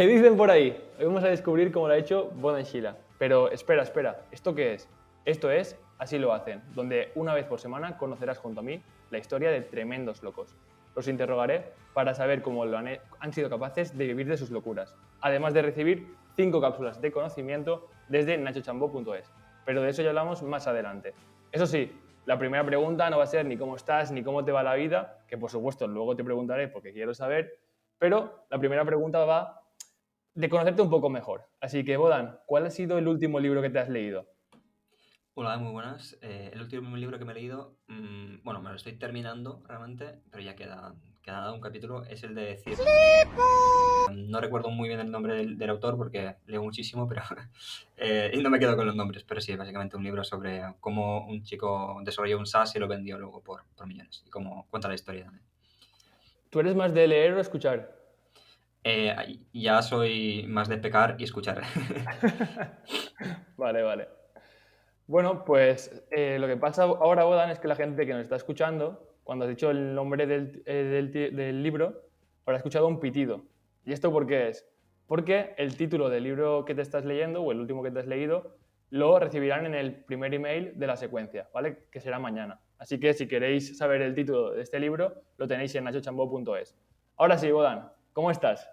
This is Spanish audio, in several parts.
¿Qué dicen por ahí? Hoy vamos a descubrir cómo lo ha hecho Bodan Sheila. Pero espera, ¿esto qué es? Esto es Así lo hacen, donde una vez por semana conocerás junto a mí la historia de tremendos locos. Los interrogaré para saber cómo han sido capaces de vivir de sus locuras, además de recibir 5 cápsulas de conocimiento desde nachochambó.es. Pero de eso ya hablamos más adelante. Eso sí, la primera pregunta no va a ser ni cómo estás ni cómo te va la vida, que por supuesto luego te preguntaré porque quiero saber, pero la primera pregunta va de conocerte un poco mejor. Así que, Bodan, ¿cuál ha sido el último libro que te has leído? Hola, muy buenas. El último libro que me he leído, bueno, me lo estoy terminando realmente, pero ya queda nada un capítulo, es el de no recuerdo muy bien el nombre del autor porque leo muchísimo, pero y no me quedo con los nombres, pero sí, básicamente un libro sobre cómo un chico desarrolló un SaaS y lo vendió luego por millones y cómo cuenta la historia también. ¿Tú eres más de leer o escuchar? Ya soy más de pecar y escuchar. Vale, vale. Bueno, pues lo que pasa ahora, Bodan, es que la gente que nos está escuchando, cuando has dicho el nombre del libro, habrá escuchado un pitido. ¿Y esto por qué es? Porque el título del libro que te estás leyendo, o el último que te has leído, lo recibirán en el primer email de la secuencia, ¿vale? Que será mañana. Así que si queréis saber el título de este libro, lo tenéis en nachochambó.es. Ahora sí, Bodan, ¿cómo estás?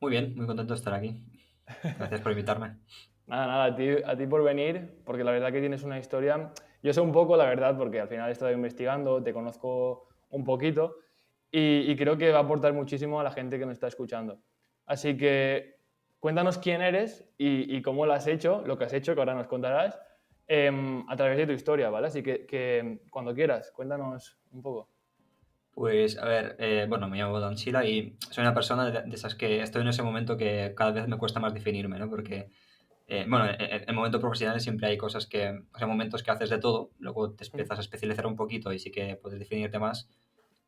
Muy bien, muy contento de estar aquí. Gracias por invitarme. Nada, nada, a ti por venir, porque la verdad que tienes una historia. Yo sé un poco, la verdad, porque al final he estado investigando, te conozco un poquito y creo que va a aportar muchísimo a la gente que nos está escuchando. Así que cuéntanos quién eres y cómo lo has hecho, lo que has hecho, que ahora nos contarás, a través de tu historia, ¿vale? Así que cuando quieras, cuéntanos un poco. Pues a ver, bueno, me llamo Dan Sila y soy una persona de esas que estoy en ese momento que cada vez me cuesta más definirme, ¿no? Porque, bueno, en momentos profesionales siempre hay cosas o sea, momentos que haces de todo, luego te Mm. empiezas a especializar un poquito y sí que puedes definirte más,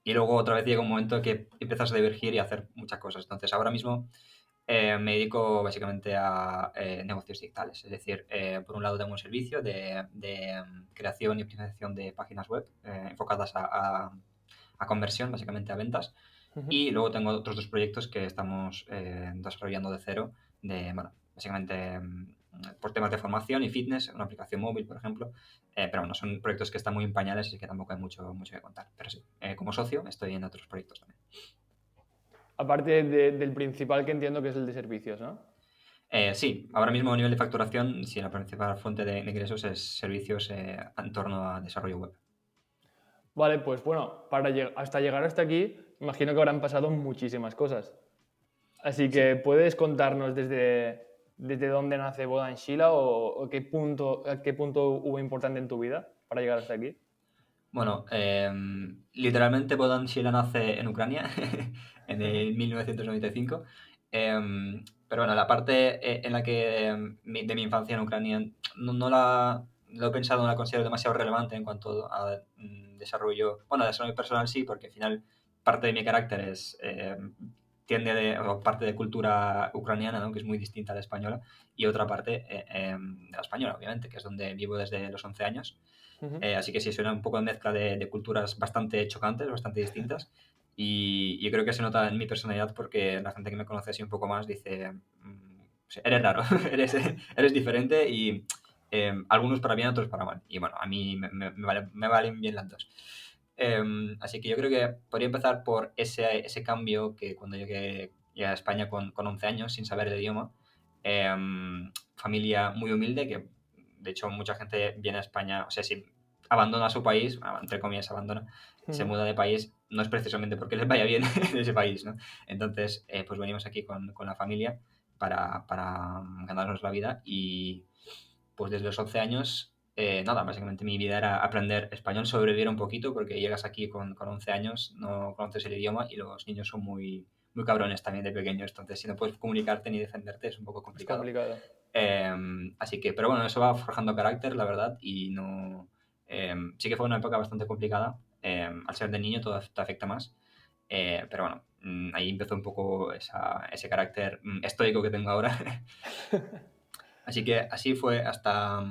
y luego otra vez llega un momento que empiezas a divergir y a hacer muchas cosas. Entonces, ahora mismo me dedico básicamente a negocios digitales, es decir, por un lado tengo un servicio de creación y optimización de páginas web enfocadas a conversión, básicamente a ventas. Ujú. Y luego tengo otros dos proyectos que estamos desarrollando de cero, bueno, básicamente por temas de formación y fitness, una aplicación móvil, por ejemplo. Pero bueno, son proyectos que están muy en pañales y que tampoco hay mucho que contar. Pero sí, como socio estoy en otros proyectos también. Aparte del principal que entiendo que es el de servicios, ¿no? Sí, ahora mismo a nivel de facturación, sí, la principal fuente de ingresos es servicios en torno a desarrollo web. Vale, pues bueno, hasta llegar hasta aquí, imagino que habrán pasado muchísimas cosas. Así Sí. que puedes contarnos desde dónde nace Boda en Sheila o a qué punto hubo importante en tu vida para llegar hasta aquí. Bueno, literalmente Bodan Shila nace en Ucrania en el 1995. Pero bueno, la parte en la que de mi infancia en Ucrania no la lo he pensado, no la considero demasiado relevante en cuanto a desarrollo, bueno, desarrollo personal sí, porque al final parte de mi carácter o parte de cultura ucraniana, ¿no? Que es muy distinta a la española, y otra parte de la española, obviamente, que es donde vivo desde los 11 años. Ujú. Así que sí, suena un poco de mezcla de culturas bastante chocantes, bastante distintas. Y yo creo que se nota en mi personalidad porque la gente que me conoce así un poco más dice, o sea, eres raro, eres diferente y algunos para bien, otros para mal. Y bueno, a mí me valen bien las dos. Así que yo creo que podría empezar por ese cambio que cuando llegué a España con 11 años sin saber el idioma, familia muy humilde que de hecho mucha gente viene a España, o sea, si abandona su país, entre comillas abandona, se Ujú. muda de país, no es precisamente porque les vaya bien en ese país, ¿no? Entonces, pues venimos aquí con la familia para ganarnos la vida y pues desde los 11 años, nada, básicamente mi vida era aprender español, sobrevivir un poquito porque llegas aquí con 11 años, no conoces el idioma y los niños son muy cabrones también de pequeños, entonces si no puedes comunicarte ni defenderte es un poco Es complicado. complicado. Así que, pero bueno, eso va forjando carácter, la verdad, y no. Sí que fue una época bastante complicada. Al ser de niño todo te afecta más. Pero bueno, ahí empezó un poco ese carácter estoico que tengo ahora. Así que así fue hasta,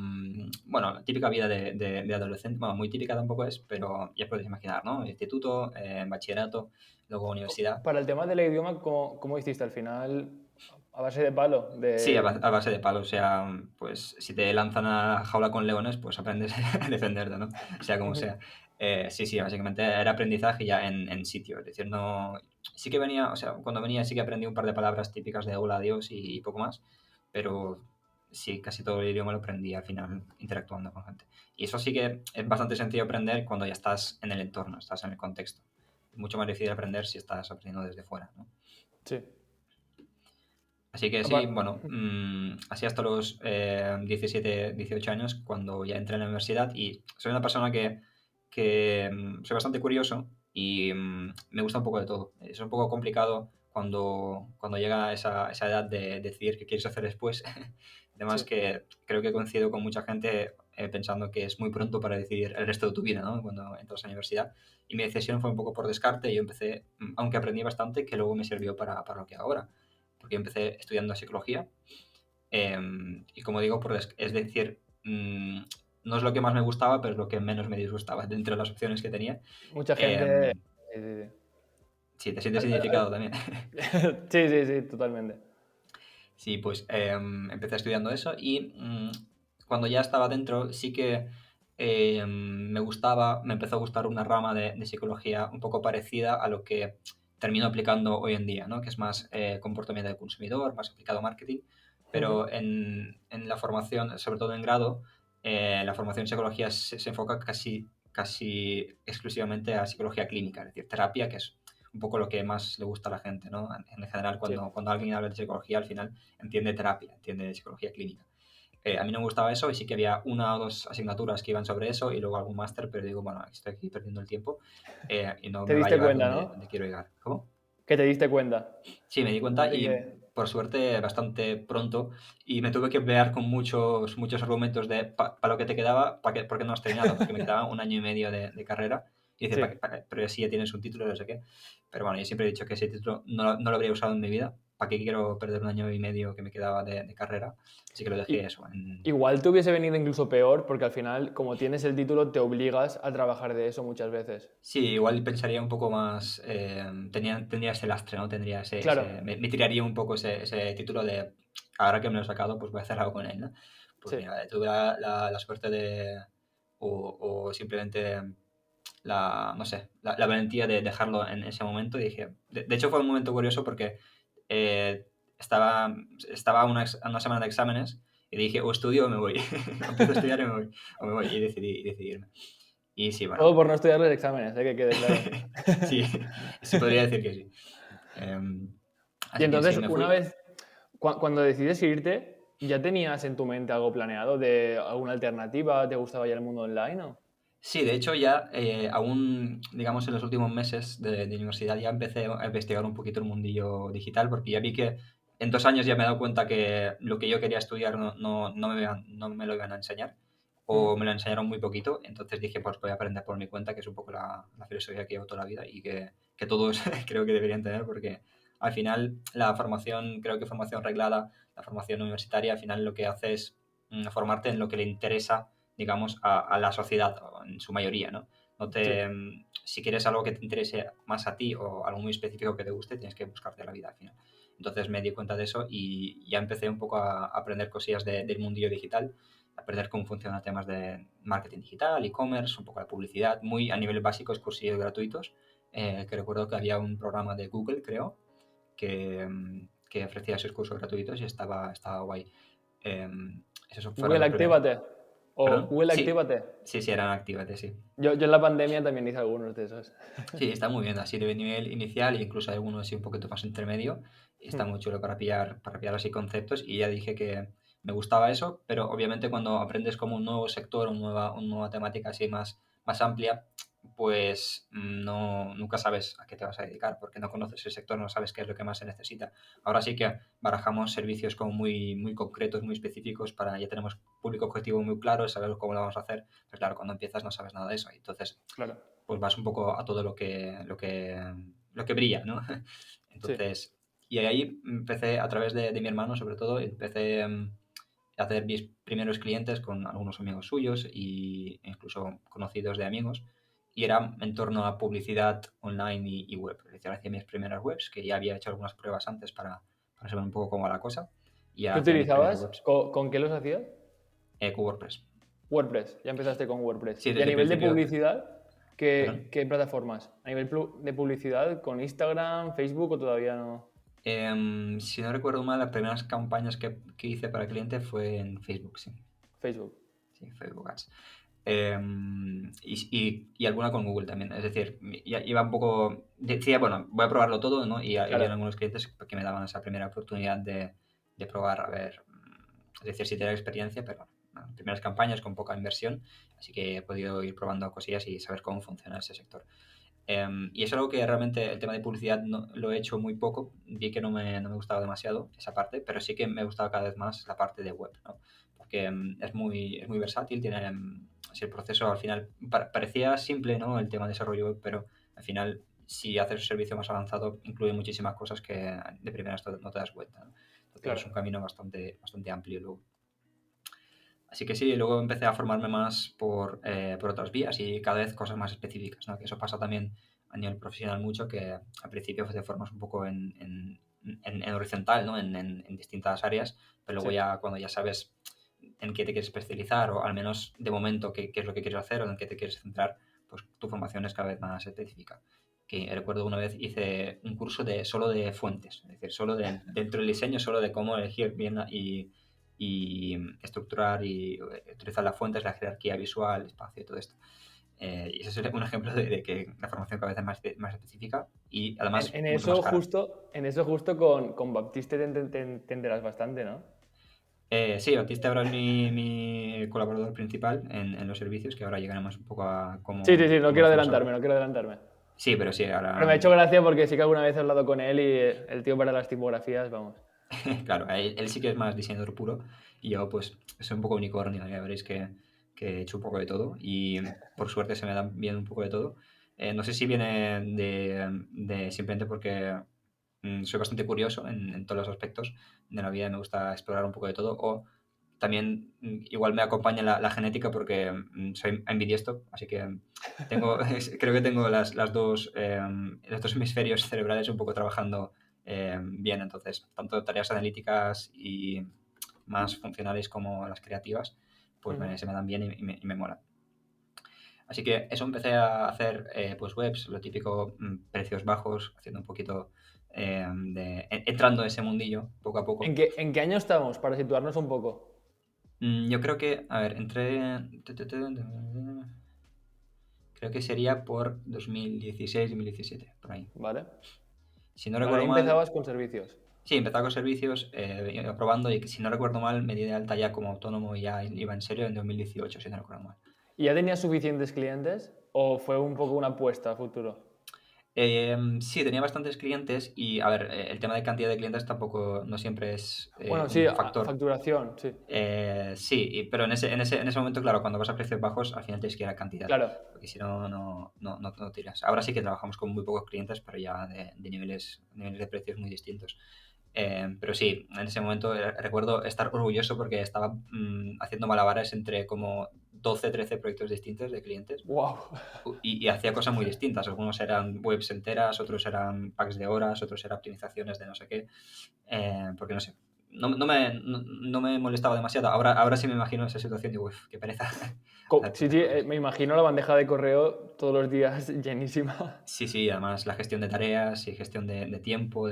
bueno, la típica vida de adolescente. Bueno, muy típica tampoco es, pero ya puedes imaginar, ¿no? Instituto, bachillerato, luego universidad. Para el tema del idioma, ¿cómo hiciste al final? A base de palo, Sí, a base de palos, o sea, pues si te lanzan a la jaula con leones, pues aprendes a defenderte, ¿no? Sea como sea. Sí, sí, básicamente era aprendizaje ya en sitio, es decir, no... Sí que venía, o sea, cuando venía sí que aprendí un par de palabras típicas de hola, adiós y poco más, pero sí, casi todo el idioma lo aprendí al final interactuando con gente. Y eso sí que es bastante sencillo aprender cuando ya estás en el entorno, estás en el contexto. Es mucho más difícil aprender si estás aprendiendo desde fuera, ¿no? Sí. Así que sí, Apar- bueno, así hasta los 17, 18 años, cuando ya entré en la universidad y soy una persona que soy bastante curioso y me gusta un poco de todo. Es un poco complicado cuando llega esa edad de decidir qué quieres hacer después. Además sí. que creo que coincido con mucha gente pensando que es muy pronto para decidir el resto de tu vida, ¿no? Cuando entras a la universidad. Y mi decisión fue un poco por descarte. Yo empecé, aunque aprendí bastante, que luego me sirvió para lo que hago ahora porque yo empecé estudiando psicología y como digo, es decir, no es lo que más me gustaba, pero es lo que menos me disgustaba dentro de las opciones que tenía. Mucha gente. Em, Sí, sí, sí, te sientes sí. identificado también. Sí, sí, sí, totalmente. Sí, pues empecé estudiando eso y cuando ya estaba dentro sí que me empezó a gustar una rama de psicología un poco parecida a lo que termino aplicando hoy en día, ¿no? Que es más comportamiento del consumidor, más aplicado a marketing, Ujú. pero en la formación, sobre todo en grado, la formación en psicología se enfoca casi exclusivamente a psicología clínica, es decir, terapia, que es un poco lo que más le gusta a la gente, ¿no? En general, Sí. cuando alguien habla de psicología, al final entiende terapia, entiende psicología clínica. A mí no me gustaba eso y sí que había una o dos asignaturas que iban sobre eso y luego algún máster, pero digo, bueno, estoy aquí perdiendo el tiempo y no Te me va a diste llevar cuenta, donde ¿no? quiero llegar. ¿Cómo? Que te diste cuenta. Sí, me di cuenta De y que- por suerte bastante pronto y me tuve que pelear con muchos argumentos de para lo que te quedaba, ¿por qué no has terminado? Porque me quedaba un año y medio de carrera y dice, Sí. pero si ya tienes un título, no sé qué. Pero bueno, yo siempre he dicho que ese título no lo habría usado en mi vida. ¿Para qué quiero perder un año y medio que me quedaba de carrera? Así que lo dejé I- eso. Igual te hubiese venido incluso peor, porque al final, como tienes el título, te obligas a trabajar de eso muchas veces. Sí, igual pensaría un poco más, tendría ese lastre, ¿no? Tendría Claro, me tiraría un poco ese título de, ahora que me lo he sacado, pues voy a hacer algo con él, ¿no? Pues sí. mira, tuve la suerte o simplemente no sé, la valentía de dejarlo en ese momento y dije, de hecho fue un momento curioso porque eh, estaba a una semana de exámenes y dije, o estudio o me voy, o empiezo a estudiar o me voy, y decidí irme. Y sí, Todo bueno, por no estudiar los exámenes, que quede claro. sí, se podría decir que sí. Em, Y Así que sí, entonces, me una fui. vez, cuando decides irte, ¿ya tenías en tu mente algo planeado de alguna alternativa? ¿Te gustaba ya el mundo online o? Sí, de hecho ya aún, digamos, en los últimos meses de universidad ya empecé a investigar un poquito el mundillo digital porque ya vi que en 2 años ya me he dado cuenta que lo que yo quería estudiar no me lo iban a enseñar o Mm, me lo enseñaron muy poquito, entonces dije pues voy a aprender por mi cuenta, que es un poco la filosofía que llevo toda la vida y que todos creo que deberían tener porque al final la formación, creo que formación reglada, la formación universitaria, al final lo que hace es formarte en lo que le interesa digamos, a la sociedad en su mayoría, ¿no? sí, Si quieres algo que te interese más a ti o algo muy específico que te guste, tienes que buscarte la vida al final. Entonces me di cuenta de eso y ya empecé un poco a aprender cosillas del mundillo digital, a aprender cómo funcionan temas de marketing digital, e-commerce, un poco de publicidad, muy a nivel básico, cursillos gratuitos, que recuerdo que había un programa de Google, creo, que ofrecía esos cursos gratuitos y estaba guay. Esos fueron Google los primeros. Actívate. O ¿Perdón? Google Sí, Actívate. sí, eran Actívate, sí. Yo en la pandemia también hice algunos de esos. Sí, está muy bien, así de nivel inicial e incluso hay algunos así un poquito más intermedio. Y está muy chulo para pillar así conceptos y ya dije que me gustaba eso, pero obviamente cuando aprendes como un nuevo sector, una nueva temática así más amplia, pues nunca sabes a qué te vas a dedicar porque no conoces el sector, no sabes qué es lo que más se necesita. Ahora sí que barajamos servicios como muy concretos, muy específicos para, ya tenemos público objetivo muy claro, sabemos cómo lo vamos a hacer, pero claro, cuando empiezas no sabes nada de eso. Entonces Claro, pues vas un poco a todo lo que brilla, ¿no? sí. Entonces, y ahí empecé a través de mi hermano, sobre todo, empecé a hacer mis primeros clientes con algunos amigos suyos e incluso conocidos de amigos. Y era en torno a publicidad online y web. Es decir, hacía mis primeras webs, que ya había hecho algunas pruebas antes para para saber un poco cómo va la cosa. Y ¿Qué ya creé mis primeras utilizabas? webs. ¿Con qué los hacías? Con WordPress. WordPress, ya empezaste con WordPress. Sí, Y a desde el nivel de principio. publicidad, Perdón. ¿qué plataformas? A nivel de publicidad, ¿con Instagram, Facebook o todavía no? Si no recuerdo mal, las primeras campañas que hice para cliente fue en Facebook, sí. Facebook. Sí, Facebook Ads. Y alguna con Google también. Es decir, ya iba un poco. Decía, bueno, voy a probarlo todo, ¿no? Y había Claro. algunos clientes que me daban esa primera oportunidad de probar, a ver. Es decir, si tenía experiencia, pero bueno, primeras campañas con poca inversión. Así que he podido ir probando cosillas y saber cómo funciona ese sector. Y es algo que realmente el tema de publicidad no, lo he hecho muy poco. Vi que no me gustaba demasiado esa parte, pero sí que me gustaba cada vez más la parte de web, ¿no? Porque es muy versátil, tiene si el proceso al final parecía simple, ¿no? El tema de desarrollo web, pero al final si haces un servicio más avanzado incluye muchísimas cosas que de primeras no te das cuenta, ¿no? Entonces es Claro. un camino bastante amplio luego. Así que sí, luego empecé a formarme más por otras vías y cada vez cosas más específicas, ¿no? Que eso pasa también a nivel profesional mucho, que al principio te formas un poco en horizontal, ¿no? En distintas áreas, pero luego Sí. ya cuando ya sabes en qué te quieres especializar o al menos de momento qué es lo que quieres hacer o en qué te quieres centrar, pues tu formación es cada vez más específica. Que recuerdo una vez hice un curso solo de fuentes, es decir, dentro del diseño, solo de cómo elegir bien y estructurar y utilizar las fuentes, la jerarquía visual, espacio y todo esto. Y ese es un ejemplo de que la formación cada vez es más específica y En, además en mucho más eso cara. justo, con Baptiste te enteras bastante, ¿no? Sí, Batista ahora es mi colaborador principal en los servicios, que ahora llegaremos un poco a Sí, sí, cómo, sí, no cómo quiero hacemos adelantarme, ahora. no quiero adelantarme. Sí, pero sí, Pero me ahora, ha hecho gracia porque sí que alguna vez he hablado con él y el tío para las tipografías, vamos. claro, él sí que es más diseñador puro y yo pues soy un poco unicornio, ya veréis que he hecho un poco de todo y por suerte se me da bien un poco de todo. No sé si viene de simplemente porque soy bastante curioso en todos los aspectos de la vida, me gusta explorar un poco de todo o también igual me acompaña la genética porque soy ambidiestro, así que creo que tengo los dos hemisferios cerebrales un poco trabajando bien, entonces, tanto tareas analíticas y más funcionales como las creativas, pues Ujú. se me dan bien y me molan. Así que eso empecé a hacer, pues webs, lo típico, precios bajos, haciendo un poquito entrando en ese mundillo poco a poco. ¿En qué año estamos? Para situarnos un poco. Yo creo que, a ver, creo que sería por 2016-2017, por ahí. ¿Vale? Si no Vale, ahí recuerdo mal, empezabas con servicios. sí, empezaba con servicios, iba probando y que si no recuerdo mal me di de alta ya como autónomo y ya iba en serio en 2018, si no recuerdo mal. ¿Y ya tenías suficientes clientes o fue un poco una apuesta a futuro? Sí, tenía bastantes clientes y, a ver, el tema de cantidad de clientes tampoco no siempre es Bueno, sí, un factor. facturación, sí. Sí, pero en ese momento, claro, cuando vas a precios bajos, al final tienes que ir a cantidad, Claro. porque si no, no tiras. Ahora sí que trabajamos con muy pocos clientes, pero ya de niveles de precios muy distintos. Pero sí, en ese momento recuerdo estar orgulloso porque estaba haciendo malabares entre como 12 13 proyectos distintos de clientes Wow. y hacía cosas muy distintas. Algunos eran webs enteras, otros eran packs de horas, otros eran optimizaciones de no sé qué. Porque no sé, no me molestaba demasiado. Ahora sí me imagino esa situación y digo, uff, qué pereza hacer Sí, tantas sí, cosas. me imagino la bandeja de correo todos los días llenísima. Sí, sí, además la gestión de tareas y gestión de tiempo,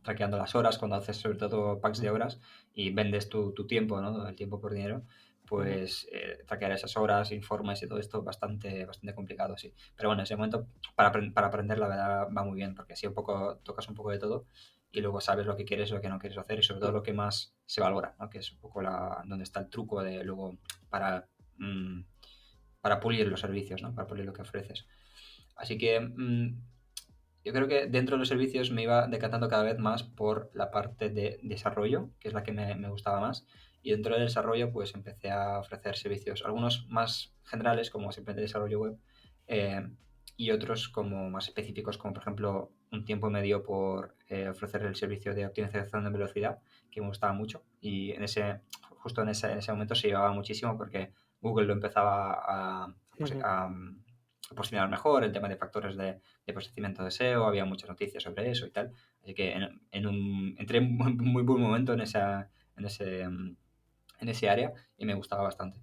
traqueando las horas, cuando haces sobre todo packs de horas y vendes tu tiempo, ¿no? El tiempo por dinero, Ujú. pues traquear esas horas, informes y todo esto bastante complicado, sí. Pero bueno, en ese momento para aprender la verdad va muy bien, porque así un poco tocas un poco de todo y luego sabes lo que quieres y lo que no quieres hacer y sobre todo lo que más se valora, ¿no? Que es un poco donde está el truco de luego para, mm, para pulir los servicios, ¿no? Para pulir lo que ofreces. Así que yo creo que dentro de los servicios me iba decantando cada vez más por la parte de desarrollo, que es la que me gustaba más. Y dentro del desarrollo, pues empecé a ofrecer servicios, algunos más generales, como simplemente desarrollo web, eh, y otros como más específicos, como por ejemplo, un tiempo me dio por ofrecer el servicio de optimización de velocidad, que me gustaba mucho. Y justo en ese momento se llevaba muchísimo porque Google lo empezaba a, pues, Ujú. posicionar mejor, el tema de factores de posicionamiento de SEO, había muchas noticias sobre eso y tal. Así que entré en un muy buen momento en ese, mm, en ese área y me gustaba bastante.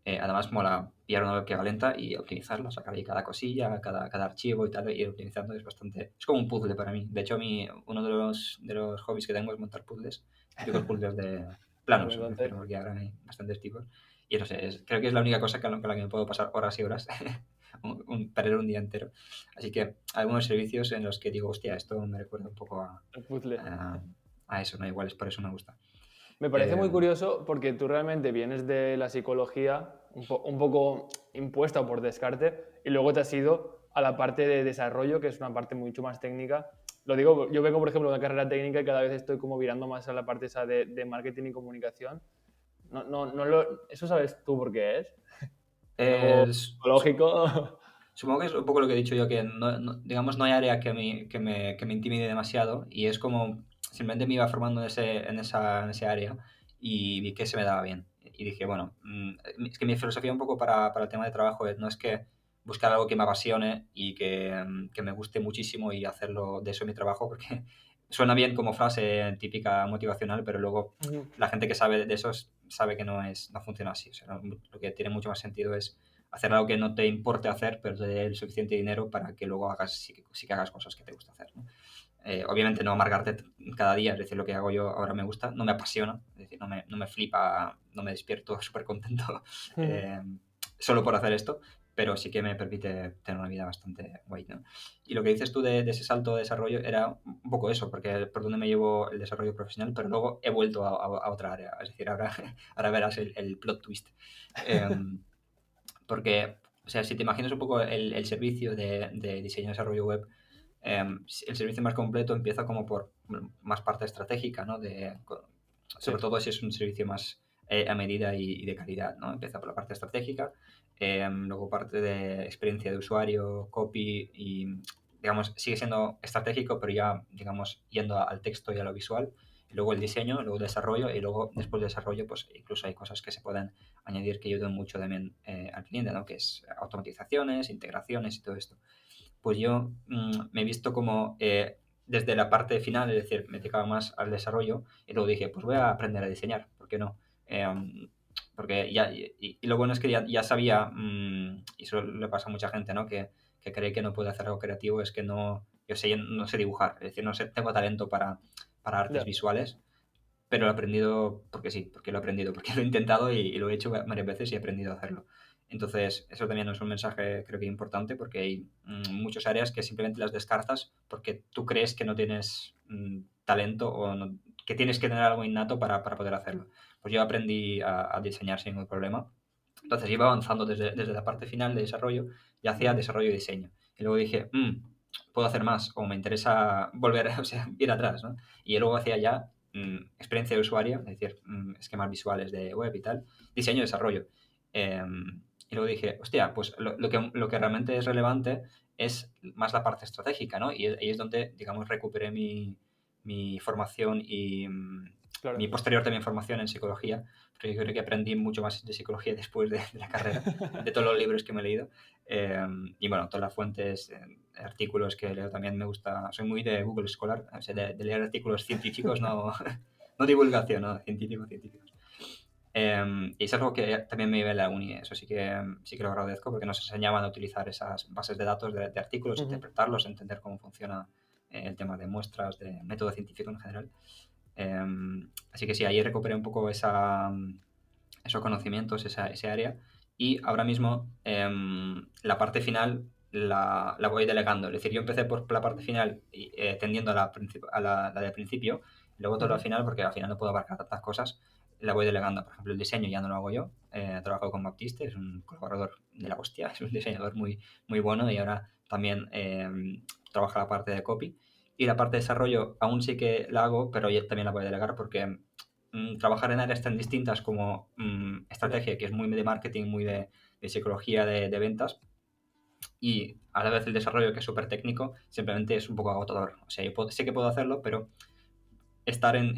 Además, mola pillar una web que va lenta y optimizarla, sacar ahí cada cosilla, cada archivo y tal, y ir optimizando es bastante... Es como un puzzle para mí. De hecho, uno de los hobbies que tengo es montar puzzles, típicos puzzles de Claro, planos, me entonces, refiero, porque ahora hay bastantes tipos. Y no sé, creo que es la única cosa con la que me puedo pasar horas y horas, perder un día entero. Así que algunos servicios en los que digo, hostia, esto me recuerda un poco el puzzle. a, a eso, ¿no? Igual es por eso me gusta. Me parece Eh, muy curioso porque tú realmente vienes de la psicología un poco impuesta por descarte y luego te has ido a la parte de desarrollo, que es una parte mucho más técnica. Lo digo, yo vengo, por ejemplo, de una carrera técnica y cada vez estoy como virando más a la parte esa de marketing y comunicación. ¿Eso sabes tú por qué es? ¿Es algo es- psicológico? Supongo que es un poco lo que he dicho yo, que digamos, no hay área que me intimide demasiado y es como simplemente me iba formando en ese área y vi que se me daba bien. Y dije, bueno, es que mi filosofía un poco para el tema de trabajo no es que buscar algo que me apasione y que me guste muchísimo y hacerlo de eso mi trabajo, porque suena bien como frase típica motivacional, pero luego Ujú. la gente que sabe de eso sabe que no funciona así. O sea, lo que tiene mucho más sentido es hacer algo que no te importe hacer, pero te dé el suficiente dinero para que luego sí que hagas cosas que te gusta hacer, ¿no? Obviamente no amargarte cada día, es decir, lo que hago yo ahora me gusta, no me apasiona, es decir, no me flipa, no me despierto súper contento Ujú. eh, solo por hacer esto, pero sí que me permite tener una vida bastante guay, ¿no? Y lo que dices tú de ese salto de desarrollo era un poco eso, porque por donde me llevo el desarrollo profesional, pero luego he vuelto a otra área, es decir, ahora, ahora verás el plot twist. Em, Porque, o sea, si te imaginas un poco el servicio de diseño y desarrollo web, el servicio más completo empieza como por más parte estratégica, ¿no? Sí. Sobre todo si es un servicio más a medida y de calidad, ¿no? Empieza por la parte estratégica, luego parte de experiencia de usuario, copy y, digamos, sigue siendo estratégico, pero ya, digamos, yendo al texto y a lo visual. Y luego el diseño, luego el desarrollo y luego después del desarrollo, pues incluso hay cosas que se pueden añadir que ayuden mucho también al cliente, ¿no? Que es automatizaciones, integraciones y todo esto. Pues yo me he visto como desde la parte final, es decir, me dedicaba más al desarrollo y luego dije, pues voy a aprender a diseñar, ¿por qué no? Porque ya, y lo bueno es que ya sabía, y eso le pasa a mucha gente, ¿no? Que cree que no puede hacer algo creativo, es que yo no sé dibujar, es decir, no sé, tengo talento para artes Ya. visuales, pero lo he aprendido porque sí, porque lo he aprendido, porque lo he intentado y lo he hecho varias veces y he aprendido a hacerlo. Entonces, eso también es un mensaje creo que importante porque hay muchas áreas que simplemente las descartas porque tú crees que no tienes talento o que tienes que tener algo innato para poder hacerlo. Pues yo aprendí a diseñar sin ningún problema. Entonces iba avanzando desde la parte final de desarrollo y hacia Ujú. desarrollo y diseño. Y luego dije, puedo hacer más o me interesa volver, o sea, ir atrás, ¿no? Y luego hacia allá experiencia de usuario, es decir, esquemas visuales de web y tal, diseño y desarrollo. Y luego dije, hostia, pues lo que realmente es relevante es más la parte estratégica, ¿no? Y ahí es donde, digamos, recuperé mi formación y mi Claro. posterior también formación en psicología, porque yo creo que aprendí mucho más de psicología después de la carrera, de todos los libros que me he leído. Y bueno, todas las fuentes, artículos que leo también me gusta, soy muy de Google Scholar, o sea, de leer artículos científicos, no, no divulgación, no, científicos. Y es algo que también me llevé en la uni, eso sí que lo agradezco porque nos enseñaban a utilizar esas bases de datos de artículos, Ujú. interpretarlos, entender cómo funciona el tema de muestras, de método científico en general. Así que sí, ahí recuperé un poco esos conocimientos, ese área. Y ahora mismo la parte final la voy delegando. Es decir, yo empecé por la parte final tendiendo a la del principio, y luego toda la Ujú. final, porque al final no puedo abarcar tantas cosas, la voy delegando. Por ejemplo, el diseño ya no lo hago yo. Trabajo con Baptiste, es un colaborador de la hostia, es un diseñador muy, muy bueno y ahora también trabaja la parte de copy. Y la parte de desarrollo aún sí que la hago, pero ya también la voy a delegar porque trabajar en áreas tan distintas como Ya. estrategia, que es muy de marketing, muy de psicología de ventas, y a la vez el desarrollo, que es súper técnico, simplemente es un poco agotador. O sea, sé que puedo hacerlo, pero estar en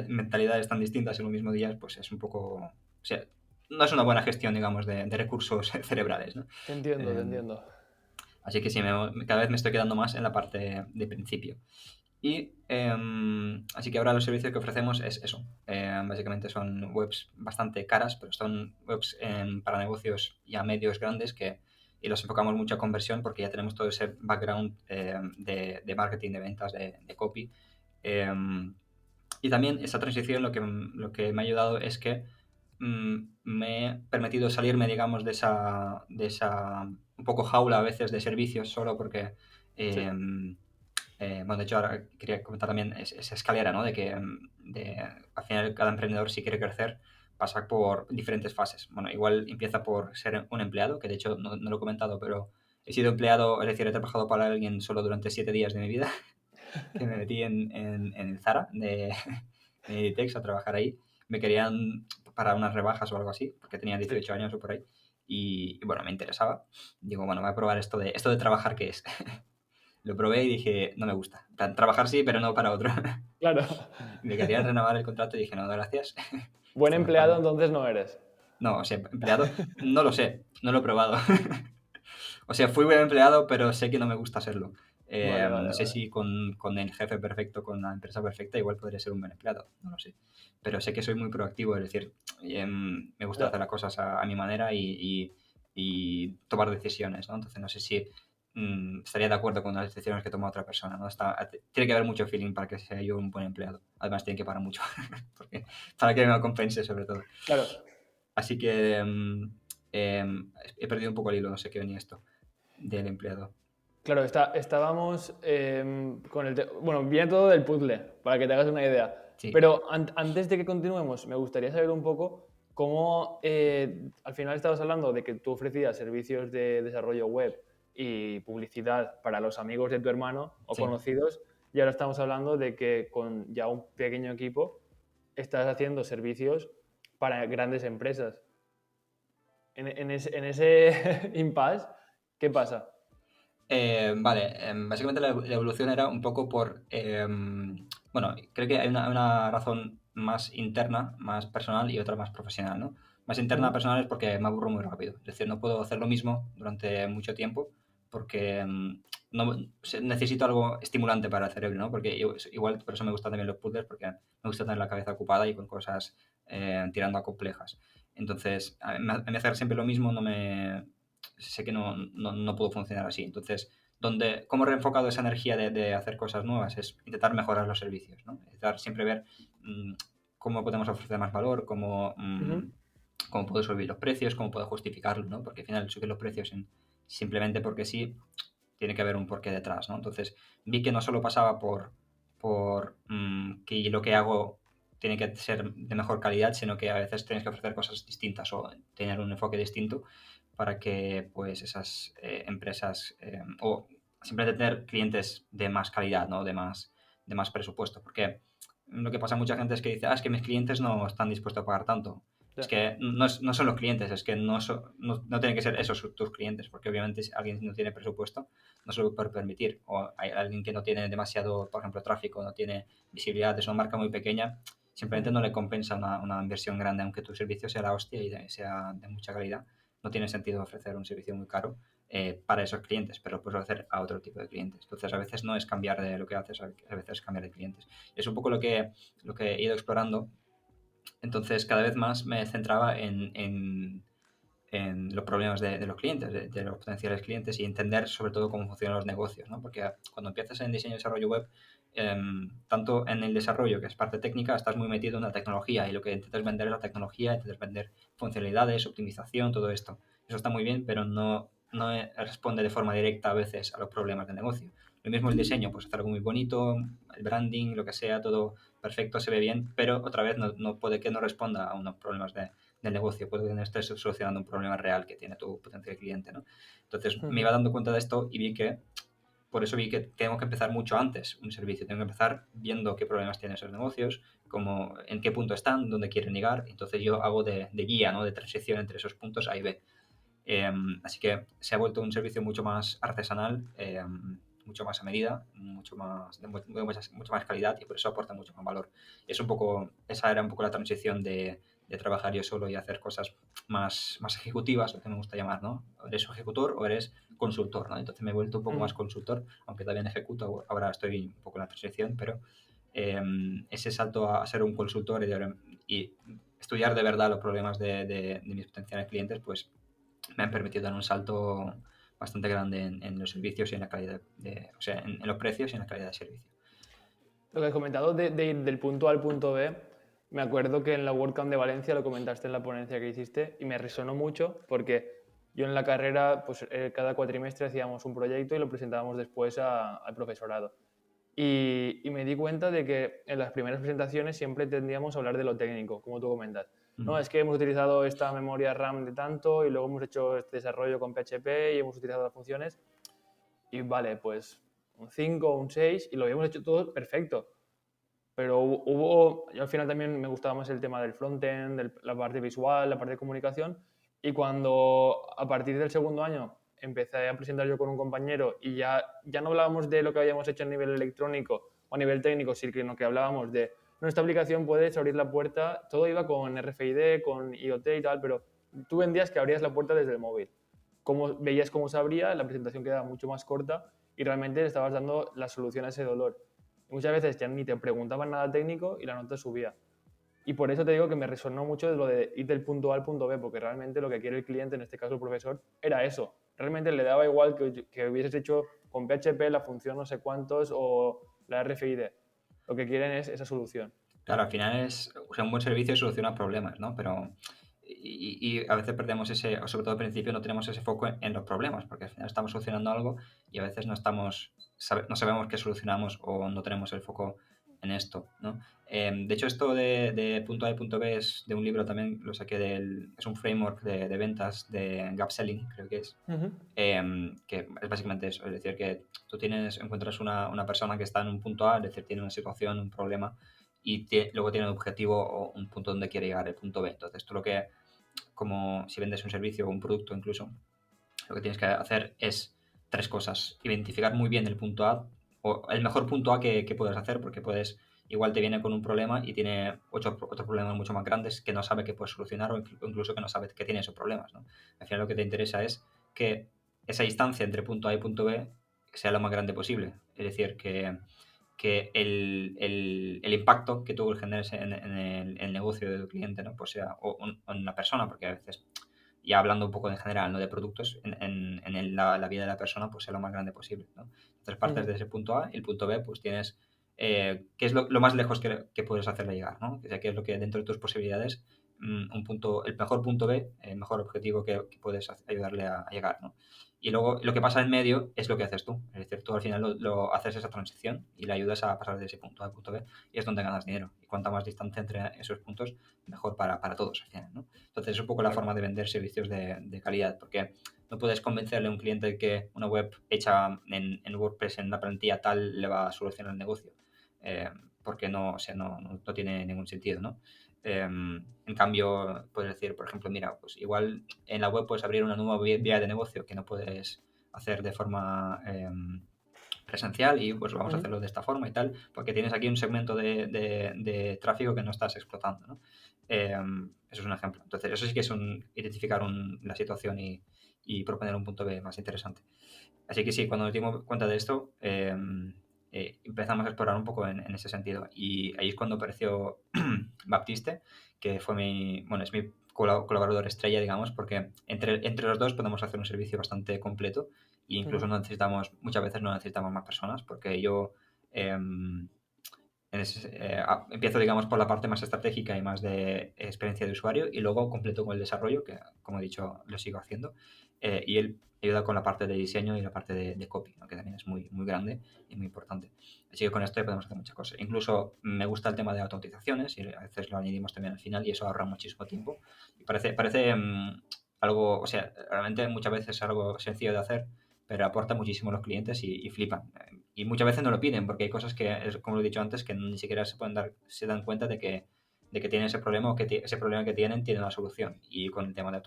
mentalidades tan distintas en un mismo día, pues es un poco... O sea, no es una buena gestión, digamos, de recursos cerebrales, ¿no? Te entiendo, te Em, entiendo. Así que sí, cada vez me estoy quedando más en la parte de principio. Y así que ahora los servicios que ofrecemos es eso. Básicamente son webs bastante caras, pero son webs para negocios ya medios grandes y los enfocamos mucho a conversión porque ya tenemos todo ese background de marketing, de ventas, de copy. Em, y también esa transición lo que me ha ayudado es que me he permitido salirme, digamos, de esa un poco jaula a veces de servicios solo porque, Sí, bueno, de hecho ahora quería comentar también esa escalera, ¿no? De que al final cada emprendedor si quiere crecer pasa por diferentes fases. Bueno, igual empieza por ser un empleado, que de hecho no lo he comentado, pero he sido empleado, es decir, he trabajado para alguien solo durante 7 días de mi vida que me metí en el Zara de Inditex a trabajar ahí. Me querían para unas rebajas o algo así, porque tenía sí. 18 años o por ahí. Y, bueno, me interesaba. Digo, bueno, voy a probar esto de trabajar, ¿qué es? Lo probé y dije, no me gusta. En plan, trabajar sí, pero no para otro. Claro. Me querían renovar el contrato y dije, no, gracias. Buen Esto no es para empleado mí. entonces no eres. No, o sea, empleado, no lo sé, no lo he probado. O sea, fui buen empleado, pero sé que no me gusta serlo. Vale, No vale, sé vale. si con el jefe perfecto, con la empresa perfecta, igual podría ser un buen empleado, no lo sé. Pero sé que soy muy proactivo, es decir, me gusta hacer Ya. las cosas a mi manera y tomar decisiones, ¿no? Entonces no sé si estaría de acuerdo con las decisiones que toma otra persona, ¿no? Tiene que haber mucho feeling para que sea yo un buen empleado. Además, tiene que pagar mucho, porque, para que me compense sobre todo. Claro. Así que he perdido un poco el hilo, no sé qué venía esto del empleado. Claro, estábamos con bueno, viene todo del puzzle, para que te hagas una idea. Sí, Pero antes de que continuemos, me gustaría saber un poco cómo, al final estabas hablando de que tú ofrecías servicios de desarrollo web y publicidad para los amigos de tu hermano o sí. conocidos, y ahora estamos hablando de que con ya un pequeño equipo estás haciendo servicios para grandes empresas. En ese impasse, ¿qué pasa? Vale, básicamente la evolución era un poco bueno, creo que hay una razón más interna, más personal y otra más profesional, ¿no? Más interna Ujú. personal es porque me aburro muy rápido, es decir, no puedo hacer lo mismo durante mucho tiempo porque no, necesito algo estimulante para el cerebro, ¿no? Porque igual por eso me gustan también los puzzles, porque me gusta tener la cabeza ocupada y con cosas tirando a complejas. Entonces, a mí hacer siempre lo mismo sé que no puedo funcionar así. Entonces, ¿cómo he reenfocado esa energía de hacer cosas nuevas? Es intentar mejorar los servicios, ¿no? Intentar siempre ver mm, cómo podemos ofrecer más valor, Ujú. cómo puedo subir los precios, cómo puedo justificarlo, ¿no? Porque al final subir los precios simplemente porque sí, tiene que haber un porqué detrás, ¿no? Entonces, vi que no solo pasaba por que lo que hago tiene que ser de mejor calidad, sino que a veces tienes que ofrecer cosas distintas o tener un enfoque distinto para que pues esas empresas o simplemente tener clientes de más calidad, ¿no? De más presupuesto. Porque lo que pasa a mucha gente es que dice, es que mis clientes no están dispuestos a pagar tanto. Es Ya. que no son los clientes, es que no tienen que ser esos tus clientes, porque obviamente si alguien no tiene presupuesto, no se lo puede permitir. O hay alguien que no tiene demasiado, por ejemplo, tráfico, no tiene visibilidad, es una marca muy pequeña, simplemente Ujú. no le compensa una inversión grande, aunque tu servicio sea la hostia y sea de mucha calidad. No tiene sentido ofrecer un servicio muy caro para esos clientes, pero lo puedes ofrecer a otro tipo de clientes. Entonces, a veces no es cambiar de lo que haces, a veces es cambiar de clientes. Y es un poco lo que he ido explorando. Entonces, cada vez más me centraba en los problemas de los clientes, de los potenciales clientes y entender sobre todo cómo funcionan los negocios, ¿no? Porque cuando empiezas en diseño y desarrollo web, tanto en el desarrollo, que es parte técnica, estás muy metido en la tecnología y lo que intentas vender es la tecnología, intentas vender funcionalidades, optimización, todo esto. Eso está muy bien, pero no responde de forma directa a veces a los problemas del negocio. Lo mismo el diseño, pues hacer algo muy bonito, el branding, lo que sea, todo perfecto, se ve bien, pero otra vez no puede que no responda a unos problemas del negocio, puede que no estés solucionando un problema real que tiene tu potencial cliente, ¿no? Entonces me Ujú. iba dando cuenta de esto y por eso vi que tengo que empezar mucho antes un servicio, tengo que empezar viendo qué problemas tienen esos negocios, en qué punto están, dónde quieren llegar, entonces yo hago de guía, ¿no? De transición entre esos puntos A y B. Así que se ha vuelto un servicio mucho más artesanal, mucho más a medida, mucho más calidad y por eso aporta mucho más valor. Esa era un poco la transición de trabajar yo solo y hacer cosas más ejecutivas, lo que me gusta llamar, ¿no? O eres ejecutor o eres consultor, ¿no? Entonces me he vuelto un poco más Ujú. consultor, aunque también ejecuto, ahora estoy un poco en la transición, pero ese salto a ser un consultor y estudiar de verdad los problemas de mis potenciales clientes, pues me han permitido dar un salto bastante grande en los servicios y en la calidad o sea, en los precios y en la calidad de servicio. Lo que has comentado de ir del punto A al punto B, me acuerdo que en la WordCamp de Valencia lo comentaste en la ponencia que hiciste y me resonó mucho porque yo en la carrera, pues cada cuatrimestre hacíamos un proyecto y lo presentábamos después al profesorado. Y me di cuenta de que en las primeras presentaciones siempre tendíamos a hablar de lo técnico, como tú comentas. No, Mm. es que hemos utilizado esta memoria RAM de tanto y luego hemos hecho este desarrollo con PHP y hemos utilizado las funciones y vale, pues un 5 un 6 y lo habíamos hecho todo perfecto. Pero yo al final también me gustaba más el tema del frontend, la parte visual, la parte de comunicación. Y cuando a partir del segundo año empecé a presentar yo con un compañero y ya no hablábamos de lo que habíamos hecho a nivel electrónico o a nivel técnico, sino que hablábamos de nuestra aplicación puedes abrir la puerta, todo iba con RFID, con IoT y tal, pero tú vendías que abrías la puerta desde el móvil. Veías cómo se abría, la presentación quedaba mucho más corta y realmente le estabas dando la solución a ese dolor. Y muchas veces ya ni te preguntaban nada técnico y la nota subía. Y por eso te digo que me resonó mucho de lo de ir del punto A al punto B, porque realmente lo que quiere el cliente, en este caso el profesor, era eso. Realmente le daba igual que hubieses hecho con PHP la función no sé cuántos o la RFID. Lo que quieren es esa solución. Claro, al final o sea, un buen servicio soluciona problemas, ¿no? Pero, y a veces perdemos o sobre todo al principio no tenemos ese foco en los problemas, porque al final estamos solucionando algo y a veces no sabemos qué solucionamos o no tenemos el foco en esto, ¿no? De hecho, esto de punto A y punto B es de un libro también, lo saqué es un framework de ventas de Gap Selling, creo que es, Ujú. que es básicamente eso, es decir, que tú encuentras una persona que está en un punto A, es decir, tiene una situación, un problema, y luego tiene un objetivo o un punto donde quiere llegar, el punto B. Entonces, como si vendes un servicio o un producto incluso, lo que tienes que hacer es tres cosas. Identificar muy bien el punto A o el mejor punto A que puedes hacer, porque igual te viene con un problema y tiene otros problemas mucho más grandes que no sabe que puedes solucionar o incluso que no sabe que tiene esos problemas, ¿no? Al final lo que te interesa es que esa distancia entre punto A y punto B sea lo más grande posible. Es decir, que el impacto que tú generes en el negocio de tu cliente, ¿no? Pues sea, o en la persona, porque a veces, ya hablando un poco en general, ¿no? De productos, la vida de la persona, pues sea lo más grande posible, ¿no? Entonces partes Ujú. de ese punto A y el punto B, pues tienes, qué es lo más lejos que puedes hacerle llegar, ¿no? O sea, qué es lo que dentro de tus posibilidades, el mejor punto B, el mejor objetivo que puedes ayudarle a llegar, ¿no? Y luego lo que pasa en medio es lo que haces tú. Es decir, tú al final haces esa transición y le ayudas a pasar de ese punto A al punto B y es donde ganas dinero. Y cuanta más distancia entre esos puntos, mejor para todos al final, ¿no? Entonces es un poco la Claro. forma de vender servicios de calidad, porque no puedes convencerle a un cliente que una web hecha en WordPress, en una plantilla tal, le va a solucionar el negocio. eh, Porque no, o sea, no tiene ningún sentido, ¿no? En cambio, puedes decir, por ejemplo, mira, pues igual en la web puedes abrir una nueva vía de negocio que no puedes hacer de forma presencial y pues vamos a Ujú. hacerlo de esta forma y tal, porque tienes aquí un segmento de tráfico que no estás explotando, ¿no? Eso es un ejemplo. Entonces, eso sí que es identificar la situación y proponer un punto B más interesante. Así que sí, cuando nos dimos cuenta de esto, empezamos a explorar un poco en ese sentido. Y ahí es cuando apareció Baptiste, que bueno, es mi colaborador estrella, digamos, porque entre los dos podemos hacer un servicio bastante completo e incluso Ujú. muchas veces no necesitamos más personas, porque yo em, empiezo, digamos, por la parte más estratégica y más de experiencia de usuario y luego completo con el desarrollo, que como he dicho, lo sigo haciendo. Y él ayuda con la parte de diseño y la parte de copy, ¿no? Que también es muy, muy grande y muy importante. Así que con esto ya podemos hacer muchas cosas. Incluso me gusta el tema de automatizaciones y a veces lo añadimos también al final y eso ahorra muchísimo tiempo. Y parece algo, o sea, realmente muchas veces es algo sencillo de hacer, pero aporta muchísimo a los clientes y flipan. Y muchas veces no lo piden porque hay cosas que, como lo he dicho antes, que ni siquiera se dan cuenta de que tienen ese problema o que ese problema que tienen tiene una solución. Y con el tema de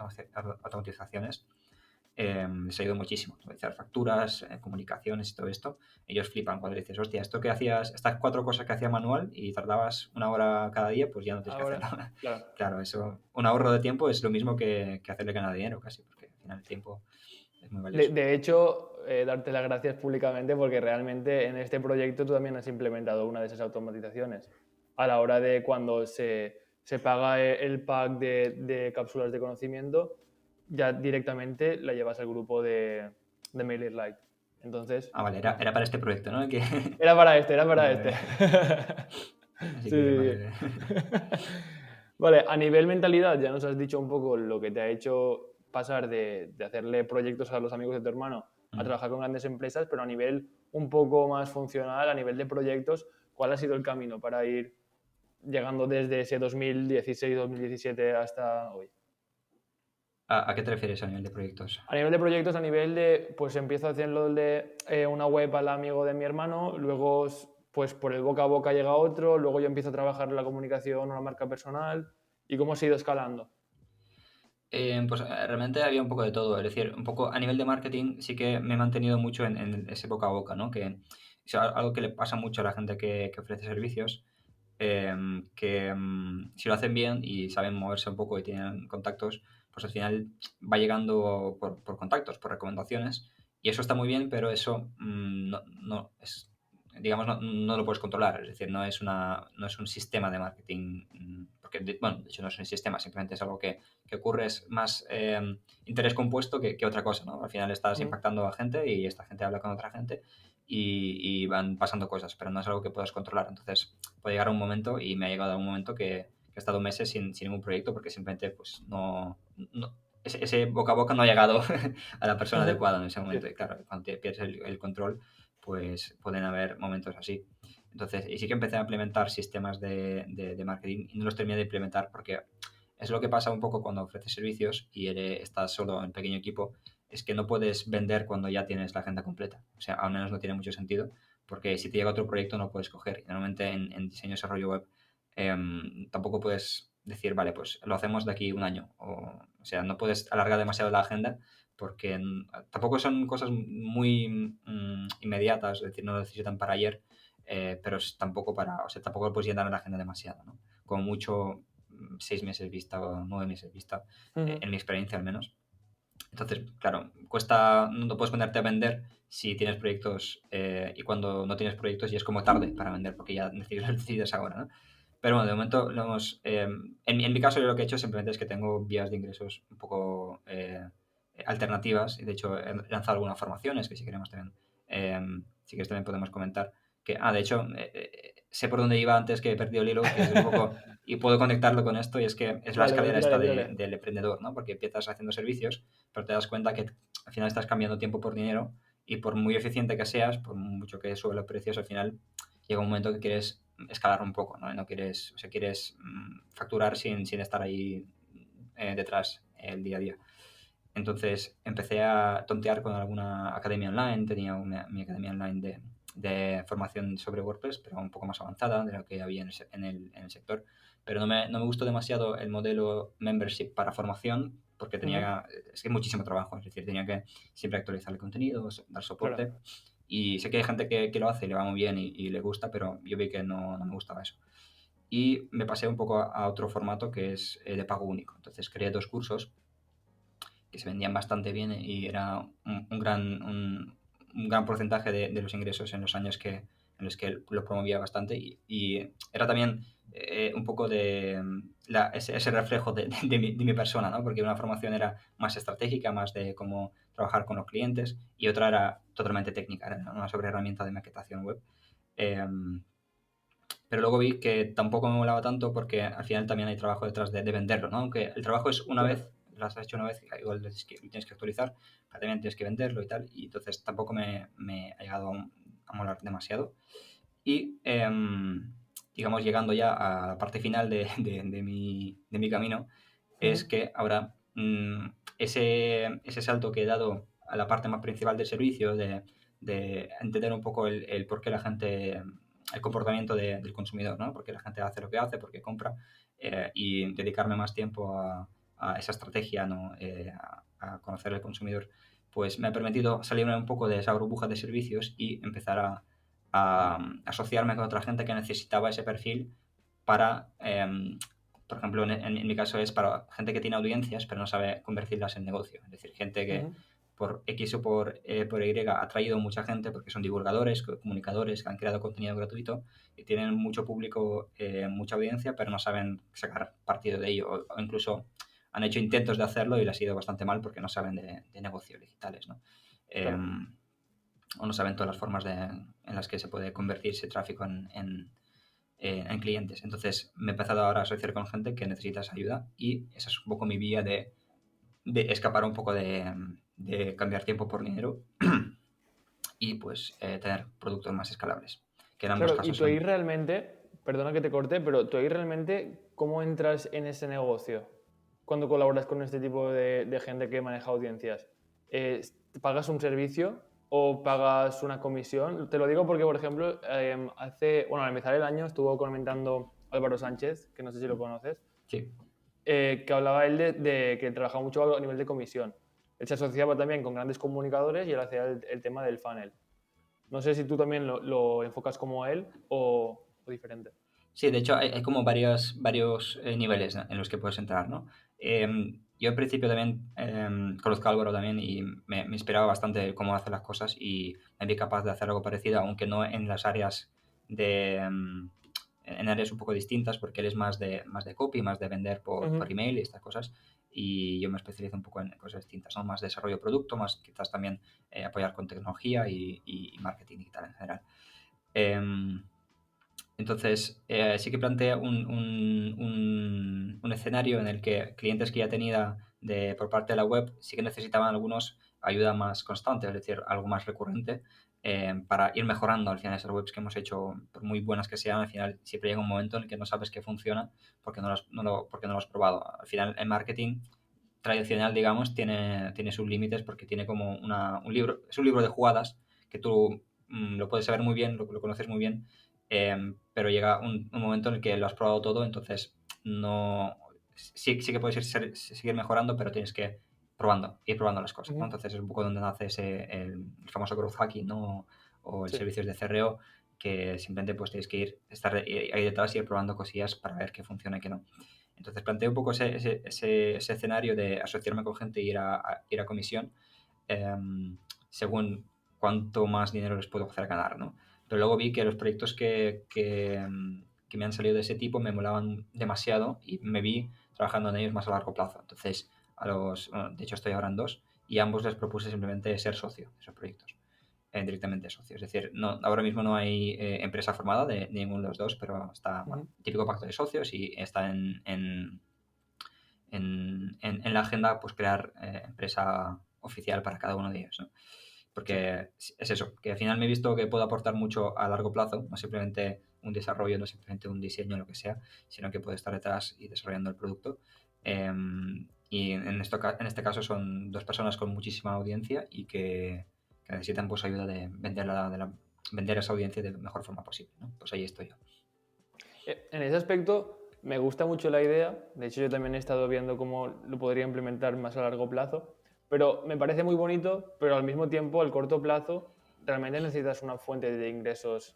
automatizaciones les ayudó muchísimo. Realizar facturas, comunicaciones y todo esto. Ellos flipan cuando dices, hostia, esto que hacías, estas 4 cosas que hacía manual y tardabas 1 hora cada día, pues ya no tienes que hacerlo. Ahora, claro. Claro, eso, un ahorro de tiempo es lo mismo que hacerle ganar dinero casi, porque al final el tiempo es muy valioso. De hecho, darte las gracias públicamente porque realmente en este proyecto tú también has implementado una de esas automatizaciones. A la hora de cuando se paga el pack de cápsulas de conocimiento, ya directamente la llevas al grupo de MailerLite. Entonces, Ah, vale, era para este proyecto, ¿no? Que... era para este, era para Vale, este. vale. Así Sí, que, sí, vale. sí. Vale, a nivel mentalidad ya nos has dicho un poco lo que te ha hecho pasar de hacerle proyectos a los amigos de tu hermano a Mm. trabajar con grandes empresas, pero a nivel un poco más funcional, a nivel de proyectos, ¿cuál ha sido el camino para ir llegando desde ese 2016-2017 hasta hoy? ¿A qué te refieres a nivel de proyectos? A nivel de proyectos, a nivel de, pues empiezo haciendo el de una web al amigo de mi hermano, luego pues por el boca a boca llega otro, luego yo empiezo a trabajar en la comunicación, una marca personal, y cómo se ha ido escalando. Pues realmente había un poco de todo, es decir, un poco a nivel de marketing sí que me he mantenido mucho en ese boca a boca, ¿no? Que es algo que le pasa mucho a la gente que ofrece servicios, que si lo hacen bien y saben moverse un poco y tienen contactos, pues al final va llegando por contactos, por recomendaciones, y eso está muy bien, pero eso no es, digamos, no lo puedes controlar, es decir, no es un sistema de marketing, porque, bueno, de hecho no es un sistema, simplemente es algo que ocurre, es más interés compuesto que otra cosa, ¿no? Al final estás Mm. impactando a gente y esta gente habla con otra gente y van pasando cosas, pero no es algo que puedas controlar. Entonces puede llegar un momento, y me ha llegado a un momento que he estado meses sin ningún proyecto porque simplemente pues ese boca a boca no ha llegado a la persona adecuada en ese momento. Sí. Y claro, cuando te pierdes el control, pues pueden haber momentos así. Entonces, y sí que empecé a implementar sistemas de marketing y no los terminé de implementar porque es lo que pasa un poco cuando ofreces servicios y estás solo en pequeño equipo, es que no puedes vender cuando ya tienes la agenda completa. O sea, al menos no tiene mucho sentido, porque si te llega otro proyecto no puedes coger. Y normalmente en diseño y desarrollo web tampoco puedes decir, vale, pues lo hacemos de aquí un año. O sea, no puedes alargar demasiado la agenda porque tampoco son cosas muy inmediatas, es decir, no lo necesitan para ayer, pero tampoco o sea, tampoco lo puedes llenar la agenda demasiado, ¿no? Como mucho 6 meses vista o 9 meses vista, Ujú. en mi experiencia al menos. Entonces, claro, cuesta, no puedes ponerte a vender si tienes proyectos y cuando no tienes proyectos ya es como tarde para vender porque ya necesitas ahora, ¿no? Pero bueno, de momento lo hemos... en mi caso yo lo que he hecho simplemente es que tengo vías de ingresos un poco alternativas y de hecho he lanzado algunas formaciones que si queremos también, si quieres también podemos comentar. De hecho, sé por dónde iba antes que he perdido el hilo, que es un poco... Y puedo conectarlo con esto y es que es la Vale, vale, escalera esta tírale, tírale. del emprendedor, ¿no? Porque empiezas haciendo servicios pero te das cuenta que al final estás cambiando tiempo por dinero y por muy eficiente que seas, por mucho que suban los precios, al final llega un momento que quieres escalar un poco, ¿no? Y no quieres, o sea, quieres facturar sin estar ahí detrás el día a día. Entonces empecé a tontear con alguna academia online, tenía mi academia online de formación sobre WordPress, pero un poco más avanzada de lo que había en el sector. Pero no me gustó demasiado el modelo membership para formación, porque Ujú. es que muchísimo trabajo, es decir, tenía que siempre actualizar el contenido, dar Claro. soporte. Y sé que hay gente que lo hace y le va muy bien y le gusta, pero yo vi que no me gustaba eso. Y me pasé un poco a otro formato que es de pago único. Entonces creé 2 cursos que se vendían bastante bien y era un gran porcentaje de los ingresos en los años en los que lo promovía bastante y era también un poco ese reflejo de mi persona, ¿no? Porque una formación era más estratégica, más de cómo trabajar con los clientes y otra era totalmente técnica, era una sobre herramienta de maquetación web. Em, pero luego vi que tampoco me molaba tanto porque al final también hay trabajo detrás de venderlo, ¿no? Aunque el trabajo es una Claro. vez, lo has hecho una vez, igual lo tienes que actualizar, pero también tienes que venderlo y tal, y entonces tampoco me ha llegado a molar demasiado. Y digamos, llegando ya a la parte final de mi camino, es Ujú. que ahora ese salto que he dado a la parte más principal del servicio, de entender un poco el por qué la gente, el comportamiento del consumidor, ¿no? Por qué la gente hace lo que hace, por qué compra, y dedicarme más tiempo a esa estrategia, ¿no? a conocer al consumidor, pues me ha permitido salirme un poco de esa burbuja de servicios y empezar a asociarme con otra gente que necesitaba ese perfil para, por ejemplo, en mi caso es para gente que tiene audiencias pero no sabe convertirlas en negocio. Es decir, gente que Ujú. por X o por Y ha traído mucha gente porque son divulgadores, comunicadores que han creado contenido gratuito y tienen mucho público, mucha audiencia, pero no saben sacar partido de ello o incluso han hecho intentos de hacerlo y les ha ido bastante mal porque no saben de negocios digitales, ¿no? Claro. O no saben todas las formas en las que se puede convertir ese tráfico en clientes. Entonces me he empezado ahora a asociar con gente que necesita esa ayuda y esa es un poco mi vía de escapar un poco de cambiar tiempo por dinero y pues tener productos más escalables, que en ambos Claro, y casos tú ahí son... realmente, perdona que te corte, pero tú ahí realmente, ¿cómo entras en ese negocio cuando colaboras con este tipo de gente que maneja audiencias? ¿Pagas un servicio o pagas una comisión? Te lo digo porque, por ejemplo, bueno, al empezar el año estuvo comentando Álvaro Sánchez, que no sé si lo conoces, Sí. que hablaba él de que trabajaba mucho a nivel de comisión. Él se asociaba también con grandes comunicadores y él hacía el tema del funnel. No sé si tú también lo enfocas como él o diferente. Sí, de hecho hay como varios niveles en los que puedes entrar, ¿no? Yo al principio también conozco a Álvaro también y me inspiraba bastante cómo hace las cosas y me vi capaz de hacer algo parecido, aunque no en las áreas en áreas un poco distintas, porque él es más de copy, más de vender por Ujú. email y estas cosas, y yo me especializo un poco en cosas distintas, ¿no? Más desarrollo de producto, más quizás también apoyar con tecnología y marketing digital en general. Em, entonces, sí que plantea un escenario en el que clientes que ya tenía por parte de la web sí que necesitaban algunos ayuda más constante, es decir, algo más recurrente, para ir mejorando al final esas webs que hemos hecho, por muy buenas que sean, al final siempre llega un momento en el que no sabes que funciona porque porque no lo has probado. Al final, el marketing tradicional, digamos, tiene sus límites porque tiene como un libro, es un libro de jugadas que tú lo puedes saber muy bien, lo conoces muy bien, pero llega un momento en el que lo has probado todo, entonces no... Sí que puedes seguir mejorando, pero tienes que ir probando las cosas, ¿no? Ujú. Entonces es un poco donde nace el famoso growth hacking, ¿no? O el Sí. servicios de CRO, que simplemente pues tienes que estar ahí detrás y ir probando cosillas para ver qué funciona y qué no. Entonces planteé un poco ese escenario de asociarme con gente y ir a comisión, según cuánto más dinero les puedo hacer ganar, ¿no? Pero luego vi que los proyectos que me han salido de ese tipo me molaban demasiado y me vi trabajando en ellos más a largo plazo. Entonces, bueno, de hecho estoy ahora en dos y a ambos les propuse simplemente ser socio de esos proyectos, directamente socio. Es decir, no, ahora mismo no hay empresa formada de ninguno de los dos, pero está, bueno, Ujú. típico pacto de socios y está en la agenda pues crear empresa oficial para cada uno de ellos, ¿no? Sí. Porque es eso, que al final me he visto que puedo aportar mucho a largo plazo, no simplemente un desarrollo, no simplemente un diseño, lo que sea, sino que puedo estar detrás y desarrollando el producto. Y en este caso son dos personas con muchísima audiencia y que necesitan pues ayuda de vender esa audiencia de la mejor forma posible, ¿no? Pues ahí estoy yo. En ese aspecto me gusta mucho la idea. De hecho, yo también he estado viendo cómo lo podría implementar más a largo plazo. Pero me parece muy bonito, pero al mismo tiempo, al corto plazo, realmente necesitas una fuente de ingresos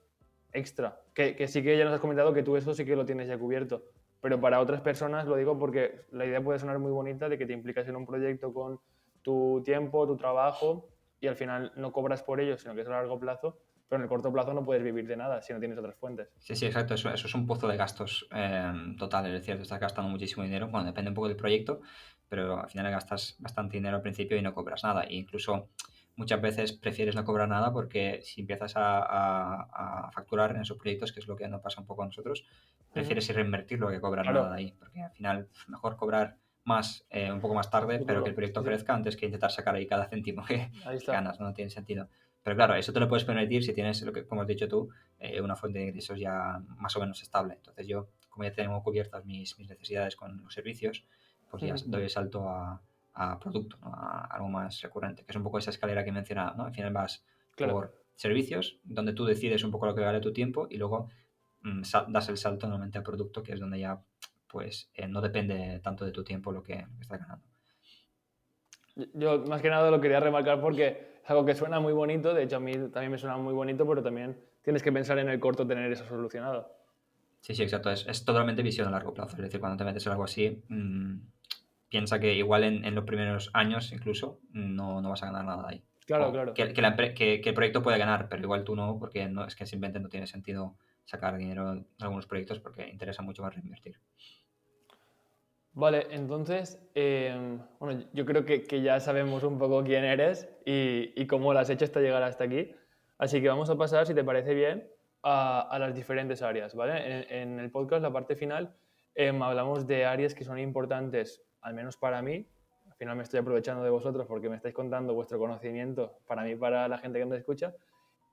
extra. Que sí que ya nos has comentado que tú eso sí que lo tienes ya cubierto. Pero para otras personas lo digo porque la idea puede sonar muy bonita de que te implicas en un proyecto con tu tiempo, tu trabajo, y al final no cobras por ello, sino que es a largo plazo. Pero en el corto plazo no puedes vivir de nada si no tienes otras fuentes. Sí, sí, exacto. Eso es un pozo de gastos total. Es decir, te estás gastando muchísimo dinero. Bueno, depende un poco del proyecto, pero al final gastas bastante dinero al principio y no cobras nada. E incluso muchas veces prefieres no cobrar nada porque si empiezas a facturar en esos proyectos, que es lo que nos pasa un poco a nosotros, Ujú. prefieres reinvertirlo que cobrar nada de Claro, ahí. Porque al final mejor cobrar más un poco más a tarde, pero que el futuro. proyecto Sí, sí. crezca antes que intentar sacar ahí cada céntimo Ahí que está. ganas. No tiene sentido. Pero claro, eso te lo puedes permitir si tienes, como has dicho tú, una fuente de ingresos ya más o menos estable. Entonces yo, como ya tengo cubiertas mis necesidades con los servicios, pues ya Ujú. doy el salto a producto, ¿no? A algo más recurrente, que es un poco esa escalera que he mencionado, ¿no? Al final vas Claro. por servicios, donde tú decides un poco lo que vale tu tiempo y luego das el salto nuevamente a producto, que es donde ya pues no depende tanto de tu tiempo lo que estás ganando. Yo más que nada lo quería remarcar porque es algo que suena muy bonito, de hecho a mí también me suena muy bonito, pero también tienes que pensar en el corto tener eso solucionado. Sí, sí, exacto. Es totalmente visión a largo plazo. Es decir, cuando te metes en algo así, piensa que igual en los primeros años incluso no vas a ganar nada de ahí. Claro, O claro. que el proyecto puede ganar, pero igual tú no, porque no, es que simplemente no tiene sentido sacar dinero en algunos proyectos porque interesa mucho más reinvertir. Vale, entonces, bueno, yo creo que ya sabemos un poco quién eres y cómo lo has hecho hasta llegar hasta aquí. Así que vamos a pasar, si te parece bien, a las diferentes áreas, ¿vale? En el podcast, la parte final, hablamos de áreas que son importantes, al menos para mí. Al final me estoy aprovechando de vosotros porque me estáis contando vuestro conocimiento para mí, para la gente que nos escucha.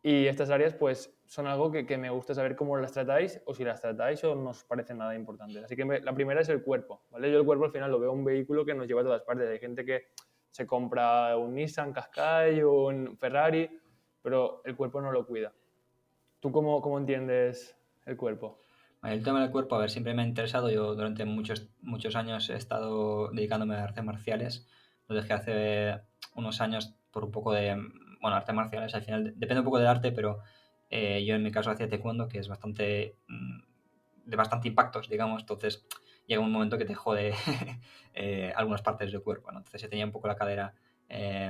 Y estas áreas, pues, son algo que me gusta saber cómo las tratáis o si las tratáis o no os parecen nada importantes. Así que la primera es el cuerpo, ¿vale? Yo el cuerpo al final lo veo un vehículo que nos lleva a todas partes. Hay gente que se compra un Nissan Qashqai o un Ferrari, pero el cuerpo no lo cuida. ¿Tú cómo entiendes el cuerpo? Vale, el tema del cuerpo, a ver, siempre me ha interesado. Yo durante muchos años he estado dedicándome a artes marciales. Lo dejé hace unos años por un poco de, bueno, artes marciales. Al final depende un poco del arte, pero yo en mi caso hacía taekwondo, que es de bastante impactos, digamos. Entonces llega un momento que te jode algunas partes del cuerpo, ¿no? Entonces yo tenía un poco la cadera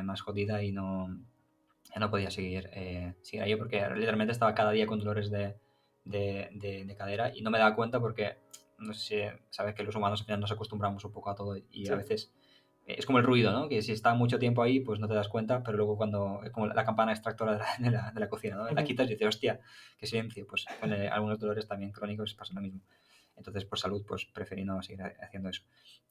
más jodida y ya no podía seguir ahí porque literalmente estaba cada día con dolores de cadera y no me daba cuenta porque, no sé si sabes que los humanos al final nos acostumbramos un poco a todo y a Sí. veces es como el ruido, ¿no? Que si está mucho tiempo ahí, pues no te das cuenta, pero luego cuando, es como la campana extractora de la cocina, ¿no? La quitas y dices, hostia, qué silencio. Pues con algunos dolores también crónicos pasa lo mismo. Entonces, por salud, pues preferí no seguir haciendo eso.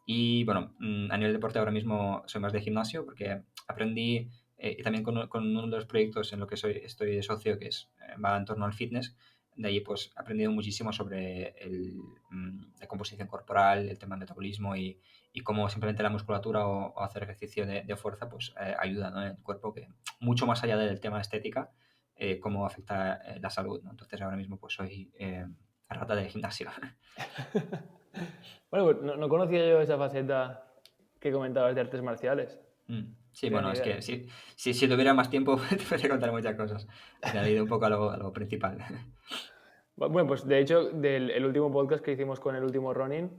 Y bueno, a nivel deporte ahora mismo soy más de gimnasio porque aprendí y también con uno de los proyectos en lo que estoy de socio, que va en torno al fitness. De ahí pues he aprendido muchísimo sobre la composición corporal, el tema del metabolismo y cómo simplemente la musculatura o hacer ejercicio de fuerza pues ayuda, ¿no? En el cuerpo, que mucho más allá del tema estética, cómo afecta la salud, ¿no? Entonces ahora mismo pues soy rata de gimnasio. Bueno, pues no conocía yo esa faceta que comentabas de artes marciales. Sí, No tenía ni bueno, es idea. que si tuviera más tiempo te podría contar muchas cosas. Al final he ido un poco a lo principal. Bueno, pues de hecho, del el último podcast que hicimos con el último Ronin,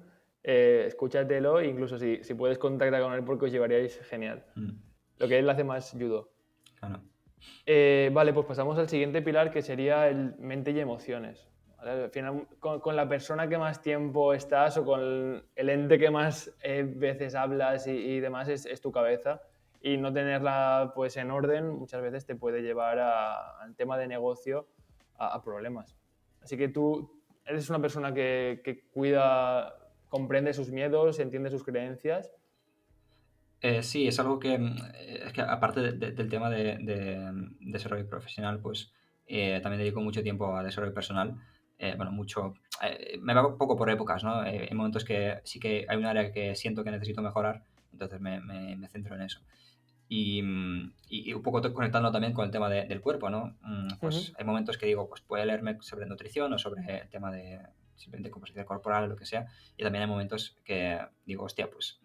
escúchatelo, e incluso si puedes contactar con él porque os llevaríais genial. Mm, Lo que él hace más judo. claro. Vale, pues pasamos al siguiente pilar que sería el mente y emociones. ¿Vale? Al final, con la persona que más tiempo estás o con el ente que más veces hablas y demás es tu cabeza. Y no tenerla pues en orden muchas veces te puede llevar al tema de negocio a problemas. Así que tú eres una persona que cuida, comprende sus miedos, entiende sus creencias. Sí, es algo que, es que aparte del tema desarrollo profesional, pues también dedico mucho tiempo a desarrollo personal. Bueno, mucho, me va un poco por épocas, ¿no? Hay momentos que sí que hay un área que siento que necesito mejorar, entonces me centro en eso. Y un poco conectando también con el tema del cuerpo, ¿no? Ujú. Pues hay momentos que digo, pues voy a leerme sobre nutrición o sobre el tema de simplemente composición corporal o lo que sea. Y también hay momentos que digo, hostia, pues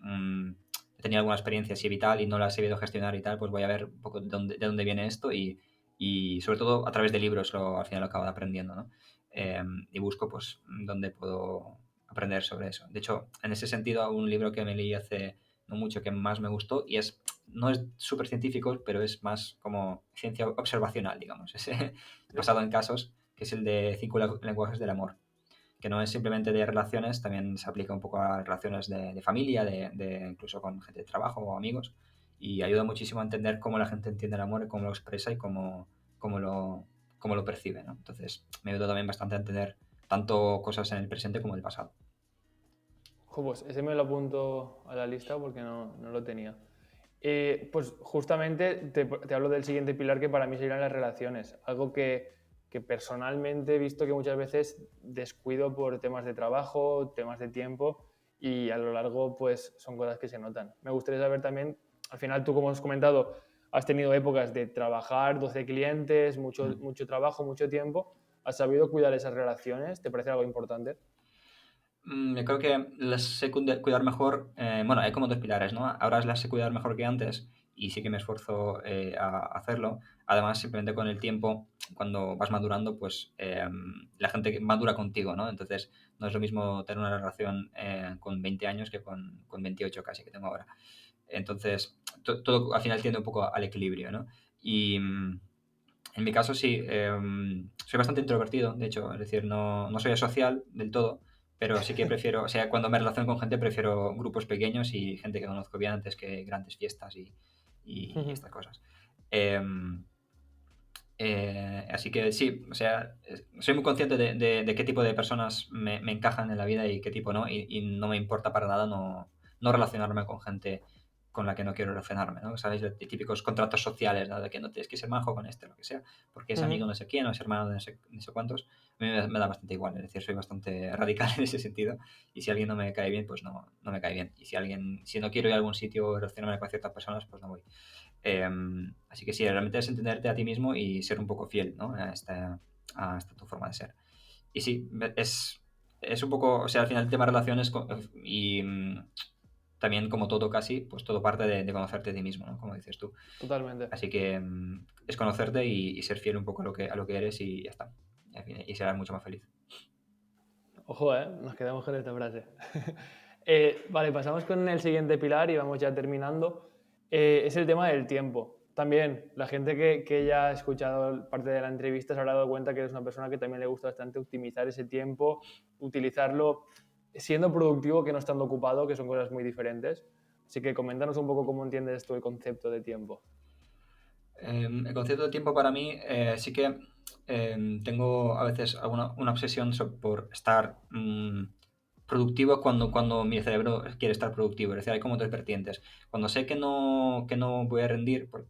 he tenido alguna experiencia así vital y no la he sabido gestionar y tal, pues voy a ver un poco de dónde viene esto y sobre todo a través de libros al final lo acabo aprendiendo, ¿no? Y busco pues dónde puedo aprender sobre eso. De hecho, en ese sentido, un libro que me leí hace no mucho que más me gustó y no es súper científico, pero es más como ciencia observacional, digamos, es basado en casos, que es el de 5 lenguajes del amor, que no es simplemente de relaciones, también se aplica un poco a relaciones de familia, incluso con gente de trabajo o amigos, y ayuda muchísimo a entender cómo la gente entiende el amor y cómo lo expresa y cómo lo percibe, ¿no? Entonces, me ayuda también bastante a entender tanto cosas en el presente como en el pasado. Jo, pues ese me lo apunto a la lista porque no lo tenía. Pues justamente te hablo del siguiente pilar que para mí serían las relaciones. Algo que personalmente he visto que muchas veces descuido por temas de trabajo, temas de tiempo y a lo largo pues son cosas que se notan. Me gustaría saber también, al final tú como has comentado, has tenido épocas de trabajar, 12 clientes, Mm. mucho trabajo, mucho tiempo. ¿Has sabido cuidar esas relaciones? ¿Te parece algo importante? Yo creo que las sé cuidar mejor. Bueno, hay como dos pilares, ¿no? Ahora las sé cuidar mejor que antes y sí que me esfuerzo a hacerlo. Además, simplemente con el tiempo, cuando vas madurando, pues la gente que madura contigo, ¿no? Entonces, no es lo mismo tener una relación con 20 años que con 28 casi que tengo ahora. Entonces, todo al final tiende un poco al equilibrio, ¿no? Y en mi caso sí, soy bastante introvertido, de hecho, es decir, no soy asocial del todo, pero sí que prefiero, o sea, cuando me relaciono con gente prefiero grupos pequeños y gente que conozco bien antes que grandes fiestas y estas cosas. Em, Así que sí, o sea, soy muy consciente de qué tipo de personas me encajan en la vida y qué tipo no, y no me importa para nada no relacionarme con gente con la que no quiero relacionarme, ¿no? ¿Sabéis? De típicos contratos sociales, ¿no? De que no tienes que ser majo con este, lo que sea, porque es amigo no sé quién o es hermano de no sé cuántos. A mí me da bastante igual, es decir, soy bastante radical en ese sentido, y si alguien no me cae bien, pues no me cae bien. Y si no quiero ir a algún sitio o relacionarme con ciertas personas, pues no voy. Así que sí, realmente es entenderte a ti mismo y ser un poco fiel, ¿no? A esta tu forma de ser. Y sí, es un poco, o sea, al final el tema de relaciones y también como todo casi, pues todo parte de conocerte a ti mismo, ¿no? Como dices tú. Totalmente. Así que es conocerte y ser fiel un poco a lo que eres y ya está. Y serás mucho más feliz. Ojo, nos quedamos con esta frase. Vale, pasamos con el siguiente pilar y vamos ya terminando. Es el tema del tiempo. También, la gente que ya ha escuchado parte de la entrevista se habrá dado cuenta que eres una persona que también le gusta bastante optimizar ese tiempo, utilizarlo siendo productivo que no estando ocupado, que son cosas muy diferentes. Así que coméntanos un poco cómo entiendes tú el concepto de tiempo. El concepto de tiempo para mí sí que tengo a veces una obsesión por estar productivo cuando mi cerebro quiere estar productivo. Es decir, hay como dos vertientes. Cuando sé que no voy a rendir por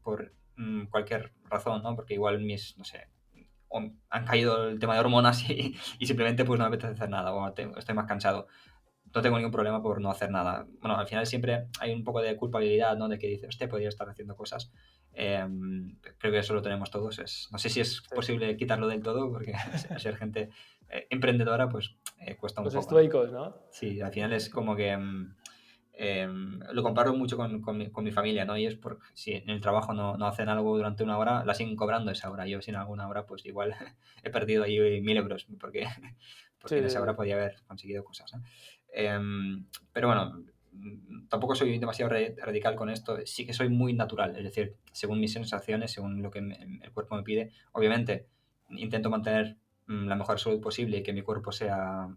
cualquier razón, ¿no? Porque igual no sé, han caído el tema de hormonas y simplemente pues no me apetece hacer nada o estoy más cansado, no tengo ningún problema por no hacer nada. Bueno, al final siempre hay un poco de culpabilidad, ¿no? De que dices, hostia, podría estar haciendo cosas. Eh, Creo que eso lo tenemos todos. No sé si es Sí. posible quitarlo del todo, porque al ser gente emprendedora, pues cuesta un Los poco, ¿no? estoicos, ¿no? Sí, al final es como que lo comparo mucho con mi familia, ¿no? Y es porque si en el trabajo no hacen algo durante una hora, la siguen cobrando esa hora. Yo sin alguna hora, pues igual he perdido ahí 1.000 euros, porque, Sí, porque en esa sí, hora sí. podía haber conseguido cosas, ¿no? Pero bueno, tampoco soy demasiado radical con esto. Sí que soy muy natural, es decir, según mis sensaciones, según lo que el cuerpo me pide. Obviamente, intento mantener la mejor salud posible y que mi cuerpo sea,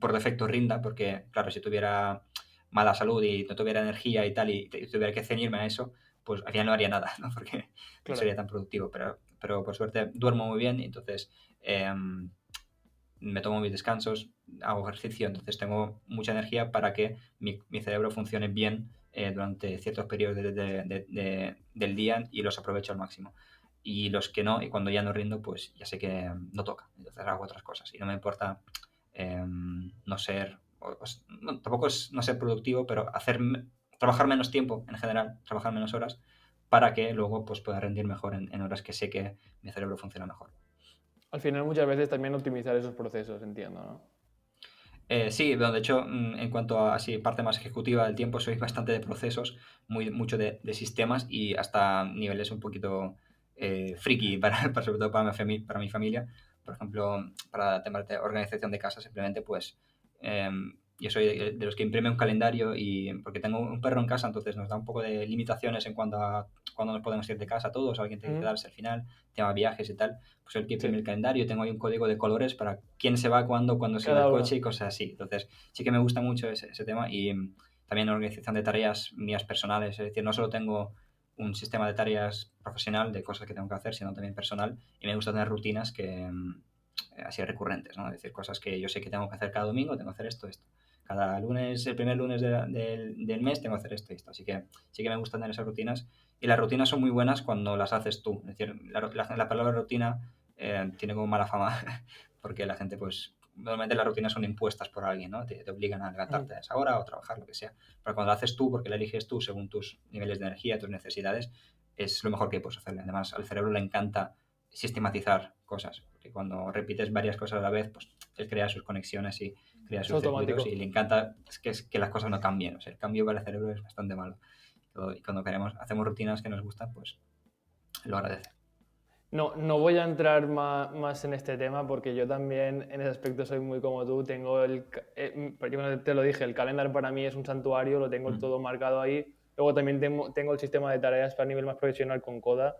por defecto, rinda, porque, claro, si tuviera mala salud y no tuviera energía y tal, y tuviera que ceñirme a eso, pues al final no haría nada, ¿no? Porque no sería Claro. tan productivo. Pero por suerte duermo muy bien y entonces me tomo mis descansos, hago ejercicio, entonces tengo mucha energía para que mi cerebro funcione bien durante ciertos periodos del día y los aprovecho al máximo. Y los que no, y cuando ya no rindo, pues ya sé que no toca, entonces hago otras cosas. Y no me importa no ser, tampoco es no ser productivo, pero trabajar menos tiempo en general, trabajar menos horas, para que luego pues, pueda rendir mejor en horas que sé que mi cerebro funciona mejor. Al final muchas veces también optimizar esos procesos, entiendo, ¿no? Sí, pero de hecho, en cuanto a así, parte más ejecutiva del tiempo, soy bastante de procesos, mucho de sistemas y hasta niveles un poquito friki, sobre todo para mi familia. Por ejemplo, para temas de organización de casa, simplemente, pues yo soy de los que imprime un calendario y porque tengo un perro en casa, entonces nos da un poco de limitaciones en cuanto a cuándo nos podemos ir de casa todos, alguien tiene que Ujú. quedarse al final, tema viajes y tal, pues el que Sí, imprime el calendario, tengo ahí un código de colores para quién se va, cuándo se va el cada coche y uno. cosas así. Entonces, sí que me gusta mucho ese tema y también organización de tareas mías personales. Es decir, no solo tengo un sistema de tareas profesional, de cosas que tengo que hacer, sino también personal. Y me gusta tener rutinas así recurrentes, ¿no? Es decir, cosas que yo sé que tengo que hacer cada domingo, tengo que hacer esto, esto. Cada lunes, el primer lunes del mes, tengo que hacer esto y esto. Así que sí que me gusta tener esas rutinas. Y las rutinas son muy buenas cuando las haces tú. Es decir, la palabra rutina tiene como mala fama porque la gente, pues, normalmente las rutinas son impuestas por alguien, ¿no? Te obligan a Ujú. levantarte a esa hora o trabajar, lo que sea. Pero cuando la haces tú, porque la eliges tú según tus niveles de energía, tus necesidades, es lo mejor que puedes hacerle. Además, al cerebro le encanta sistematizar cosas, porque cuando repites varias cosas a la vez, pues él crea sus conexiones y crea Es sus circuitos automático. y le encanta que las cosas no cambien. O sea, el cambio para el cerebro es bastante malo. Y cuando hacemos rutinas que nos gustan, pues lo agradece. No, no voy a entrar más en este tema porque yo también en ese aspecto soy muy como tú. Tengo yo te lo dije, el calendar para mí es un santuario, lo tengo Mm. todo marcado ahí. Luego también tengo el sistema de tareas para nivel más profesional con Coda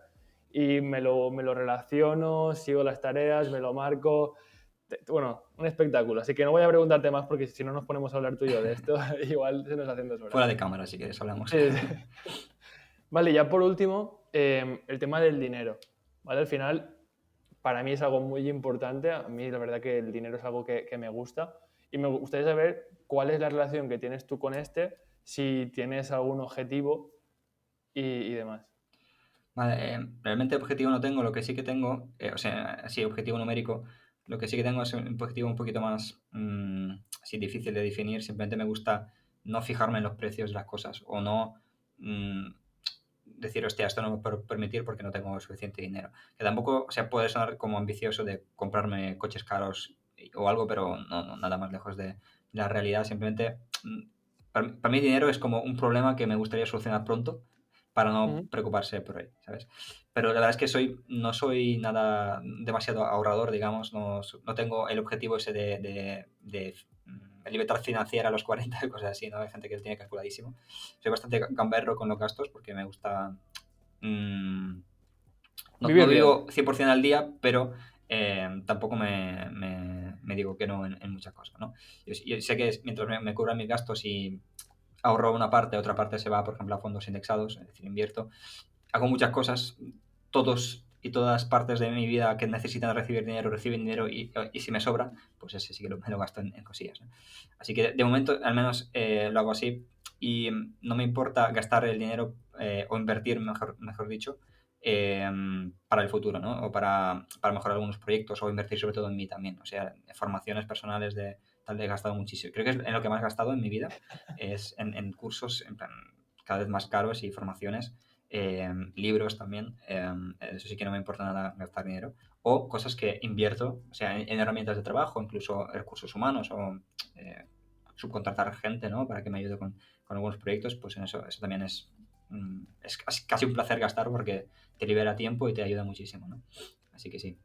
y me lo relaciono, sigo las tareas, me lo marco. Bueno, un espectáculo. Así que no voy a preguntarte más porque si no nos ponemos a hablar tú y yo de esto, igual se nos hacen 2 horas. Fuera de cámara, si quieres, hablamos. Sí, sí. Vale, ya por último, el tema del dinero. ¿Vale? Al final, para mí es algo muy importante. A mí la verdad que el dinero es algo que me gusta. Y me gustaría saber cuál es la relación que tienes tú con este, si tienes algún objetivo y demás. Vale, realmente objetivo no tengo, lo que sí que tengo, o sea, sí, objetivo numérico, lo que sí que tengo es un objetivo un poquito más así difícil de definir, simplemente me gusta no fijarme en los precios de las cosas o no mm, decir, hostia, esto no me puedo permitir porque no tengo suficiente dinero. Que tampoco, o sea, puede sonar como ambicioso de comprarme coches caros o algo, pero no, nada más lejos de la realidad, simplemente para mí el dinero es como un problema que me gustaría solucionar pronto para no Ujú. preocuparse por él, ¿sabes? Pero la verdad es que no soy nada demasiado ahorrador, digamos, no tengo el objetivo ese de libertad financiera a los 40 y cosas así, ¿no? Hay gente que lo tiene calculadísimo. Soy bastante gamberro con los gastos porque me gusta... mm, no Vivir bien. vivo 100% al día, pero tampoco me digo que no en muchas cosas, ¿no? Yo sé que mientras me cubran mis gastos y ahorro una parte, otra parte se va, por ejemplo, a fondos indexados, es decir, invierto. Hago muchas cosas, todos y todas partes de mi vida que necesitan recibir dinero, reciben dinero y si me sobra, pues ese sí que me lo gasto en cosillas, ¿no? Así que de momento al menos lo hago así y no me importa gastar el dinero o invertir, mejor dicho, eh, para el futuro, ¿no? O para mejorar algunos proyectos o invertir sobre todo en mí también. O sea, formaciones personales de tal he gastado muchísimo. Creo que es en lo que más he gastado en mi vida es en cursos en plan, cada vez más caros y formaciones, libros también, eso sí que no me importa nada gastar dinero, o cosas que invierto, o sea, en herramientas de trabajo, incluso recursos humanos o eh, subcontratar gente, ¿no? Para que me ayude con algunos proyectos, pues en eso también es casi un placer gastar porque te libera tiempo y te ayuda muchísimo, ¿no? Así que sí.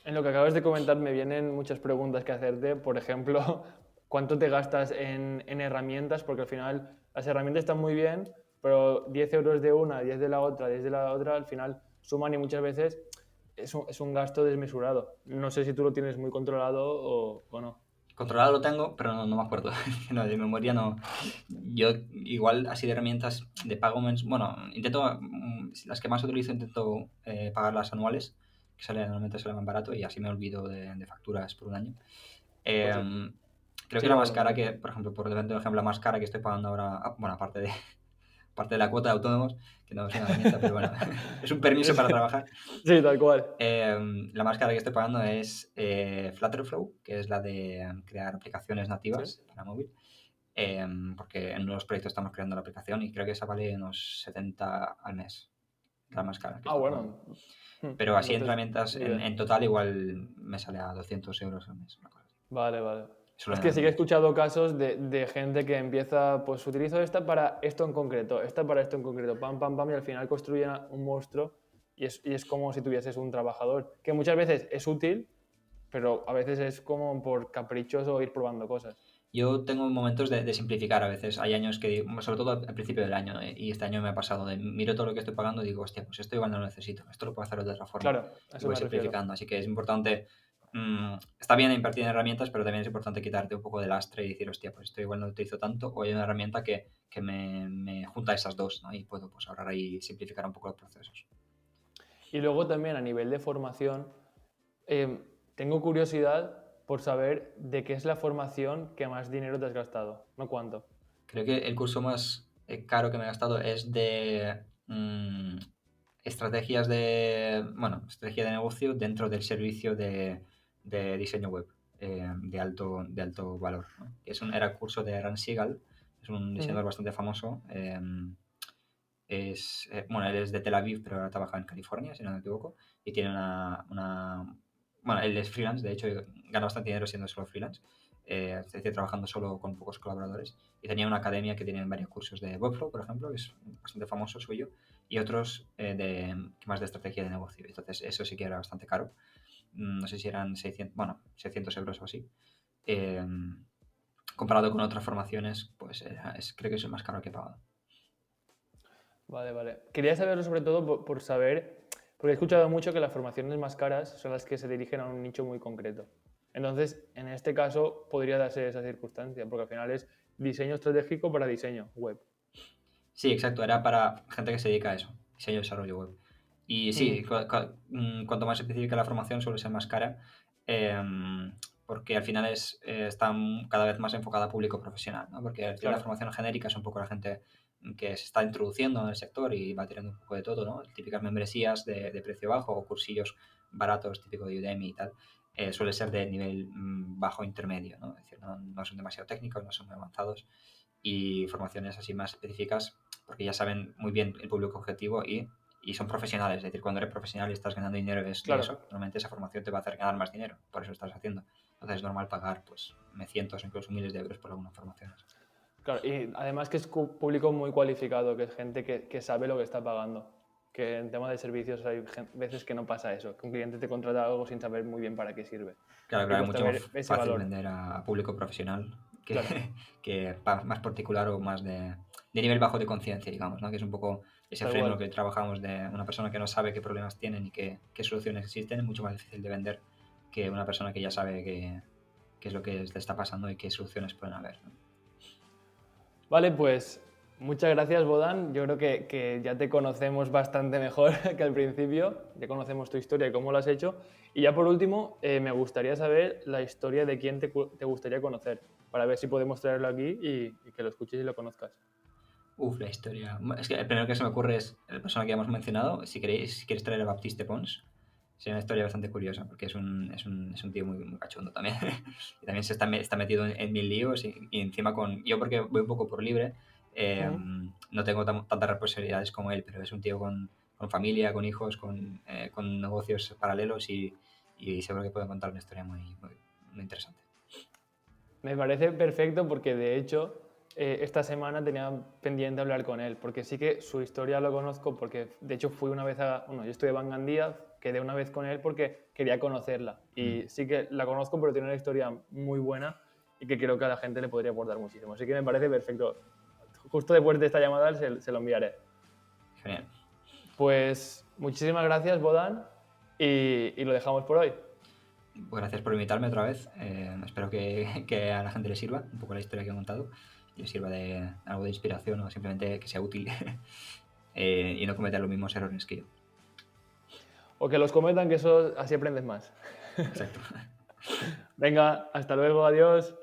En lo que acabas de comentar me vienen muchas preguntas que hacerte. Por ejemplo, ¿cuánto te gastas en herramientas? Porque al final las herramientas están muy bien, pero 10 euros de una, 10 de la otra, 10 de la otra, al final suman y muchas veces es un gasto desmesurado. No sé si tú lo tienes muy controlado o no. Controlado lo tengo, pero no me acuerdo. No, de memoria no. Yo igual así de herramientas de pago bueno, intento, las que más utilizo intento pagarlas anuales, que normalmente sale más barato y así me olvido de facturas por un año. Pues sí, Em, Creo sí que la lo hago más cara también. que, por ejemplo, por ejemplo, la más cara que estoy pagando ahora, bueno, aparte de la cuota de autónomos, que no es una herramienta, pero bueno, es un permiso para trabajar. Sí, tal cual. La más cara que estoy pagando es Flutterflow, que es la de crear aplicaciones Sí. nativas para móvil, porque en unos proyectos estamos creando la aplicación y creo que esa vale unos 70 al mes, la más cara que Ah, estoy pagando. bueno. Pero así en Entonces, herramientas, muy en, bien. en total igual me sale a 200 euros al mes, una cosa así. Vale, vale. Solo Es en que sí que he herramientas. escuchado casos de gente que empieza, pues utilizo esta para esto en concreto, esta para esto en concreto, pam, pam, pam, y al final construyen un monstruo y es como si tuvieses un trabajador, que muchas veces es útil, pero a veces es como por caprichos o ir probando cosas. Yo tengo momentos de simplificar a veces. Hay años que, sobre todo al principio del año, y este año me ha pasado, miro todo lo que estoy pagando y digo, hostia, pues esto igual no lo necesito, esto lo puedo hacer de otra forma Claro, a y eso voy me refiero. simplificando. Así que es importante, está bien invertir en herramientas, pero también es importante quitarte un poco de lastre y decir, hostia, pues esto igual no lo utilizo tanto, o hay una herramienta que me junta esas dos, ¿no? Y puedo pues ahorrar ahí y simplificar un poco los procesos. Y luego también a nivel de formación, tengo curiosidad por saber de qué es la formación que más dinero te has gastado, no cuánto. Creo que el curso más caro que me he gastado es de estrategias bueno, estrategia de negocio dentro del servicio de diseño web de alto valor, ¿no? Era el curso de Ran Siegel, es un Ujú. diseñador bastante famoso. Bueno, él es de Tel Aviv, pero ahora trabaja en California, si no me equivoco, y tiene bueno, él es freelance, de hecho, gana bastante dinero siendo solo freelance, es decir, trabajando solo con pocos colaboradores. Y tenía una academia que tiene varios cursos de Webflow, por ejemplo, que es bastante famoso suyo, y otros más de estrategia de negocio. Entonces, eso sí que era bastante caro. No sé si eran 600, bueno, 600 euros o así. Eh, Comparado con otras formaciones, pues creo que es el más caro que he pagado. Vale, vale. Quería saberlo sobre todo por saber, porque he escuchado mucho que las formaciones más caras son las que se dirigen a un nicho muy concreto. Entonces, en este caso, podría darse esa circunstancia, porque al final es diseño estratégico para diseño web. Sí, exacto, era para gente que se dedica a eso, diseño y desarrollo web. Y sí, Ujú. cuanto más específica la formación suele ser más cara, porque al final está cada vez más enfocada a público profesional, ¿no? Porque al final la Claro, formación genérica es un poco la gente que se está introduciendo en el sector y va tirando un poco de todo, ¿no? Típicas membresías de precio bajo o cursillos baratos, típico de Udemy y tal, suele ser de nivel bajo intermedio, ¿no? Es decir, no son demasiado técnicos, no son muy avanzados, y formaciones así más específicas porque ya saben muy bien el público objetivo y son profesionales. Es decir, cuando eres profesional y estás ganando dinero de claro, eso, normalmente esa formación te va a hacer ganar más dinero. Por eso estás haciendo. Entonces es normal pagar pues cientos, incluso miles de euros por algunas formaciones. claro. Y además que es público muy cualificado, que es gente que sabe lo que está pagando. Que en tema de servicios hay veces que no pasa eso, que un cliente te contrata algo sin saber muy bien para qué sirve. Claro, Y claro, es cuesta mucho más ver ese fácil valor. vender a público profesional que, Claro, más particular o más de nivel bajo de conciencia, digamos, ¿no? Que es un poco ese tal freno en lo cual. que trabajamos de una persona que no sabe qué problemas tienen y qué soluciones existen, es mucho más difícil de vender que una persona que ya sabe qué es lo que le está pasando y qué soluciones pueden haber, ¿no? Vale, pues muchas gracias, Bodan. Yo creo que ya te conocemos bastante mejor que al principio. Ya conocemos tu historia y cómo lo has hecho. Y ya por último, me gustaría saber la historia de quién te gustaría conocer, para ver si podemos traerlo aquí y que lo escuches y lo conozcas. Uf, la historia. Es que el primero que se me ocurre es la persona que hemos mencionado. Si quieres traer a Baptiste Pons, sería una historia bastante curiosa, porque es un tío muy cachondo también. Y también está metido en mil líos y encima yo porque voy un poco por libre, Ujú. no tengo tantas responsabilidades como él, pero es un tío con familia, con hijos, con negocios paralelos y seguro que puede contar una historia muy interesante. Me parece perfecto porque de hecho esta semana tenía pendiente hablar con él, porque sí que su historia lo conozco, porque de hecho fui una vez bueno, yo estuve en Bangandía, quedé una vez con él porque quería conocerla Mm. y sí que la conozco, pero tiene una historia muy buena y que creo que a la gente le podría aportar muchísimo. Así que me parece perfecto. Justo después de esta llamada se lo enviaré. Genial. Pues muchísimas gracias, Bodan, y lo dejamos por hoy. Pues gracias por invitarme otra vez. Espero que a la gente le sirva un poco la historia que he contado y le sirva de algo de inspiración o simplemente que sea útil y no cometer los mismos errores que yo. O que los comentan, que eso así aprendes más. Exacto. Venga, hasta luego, adiós.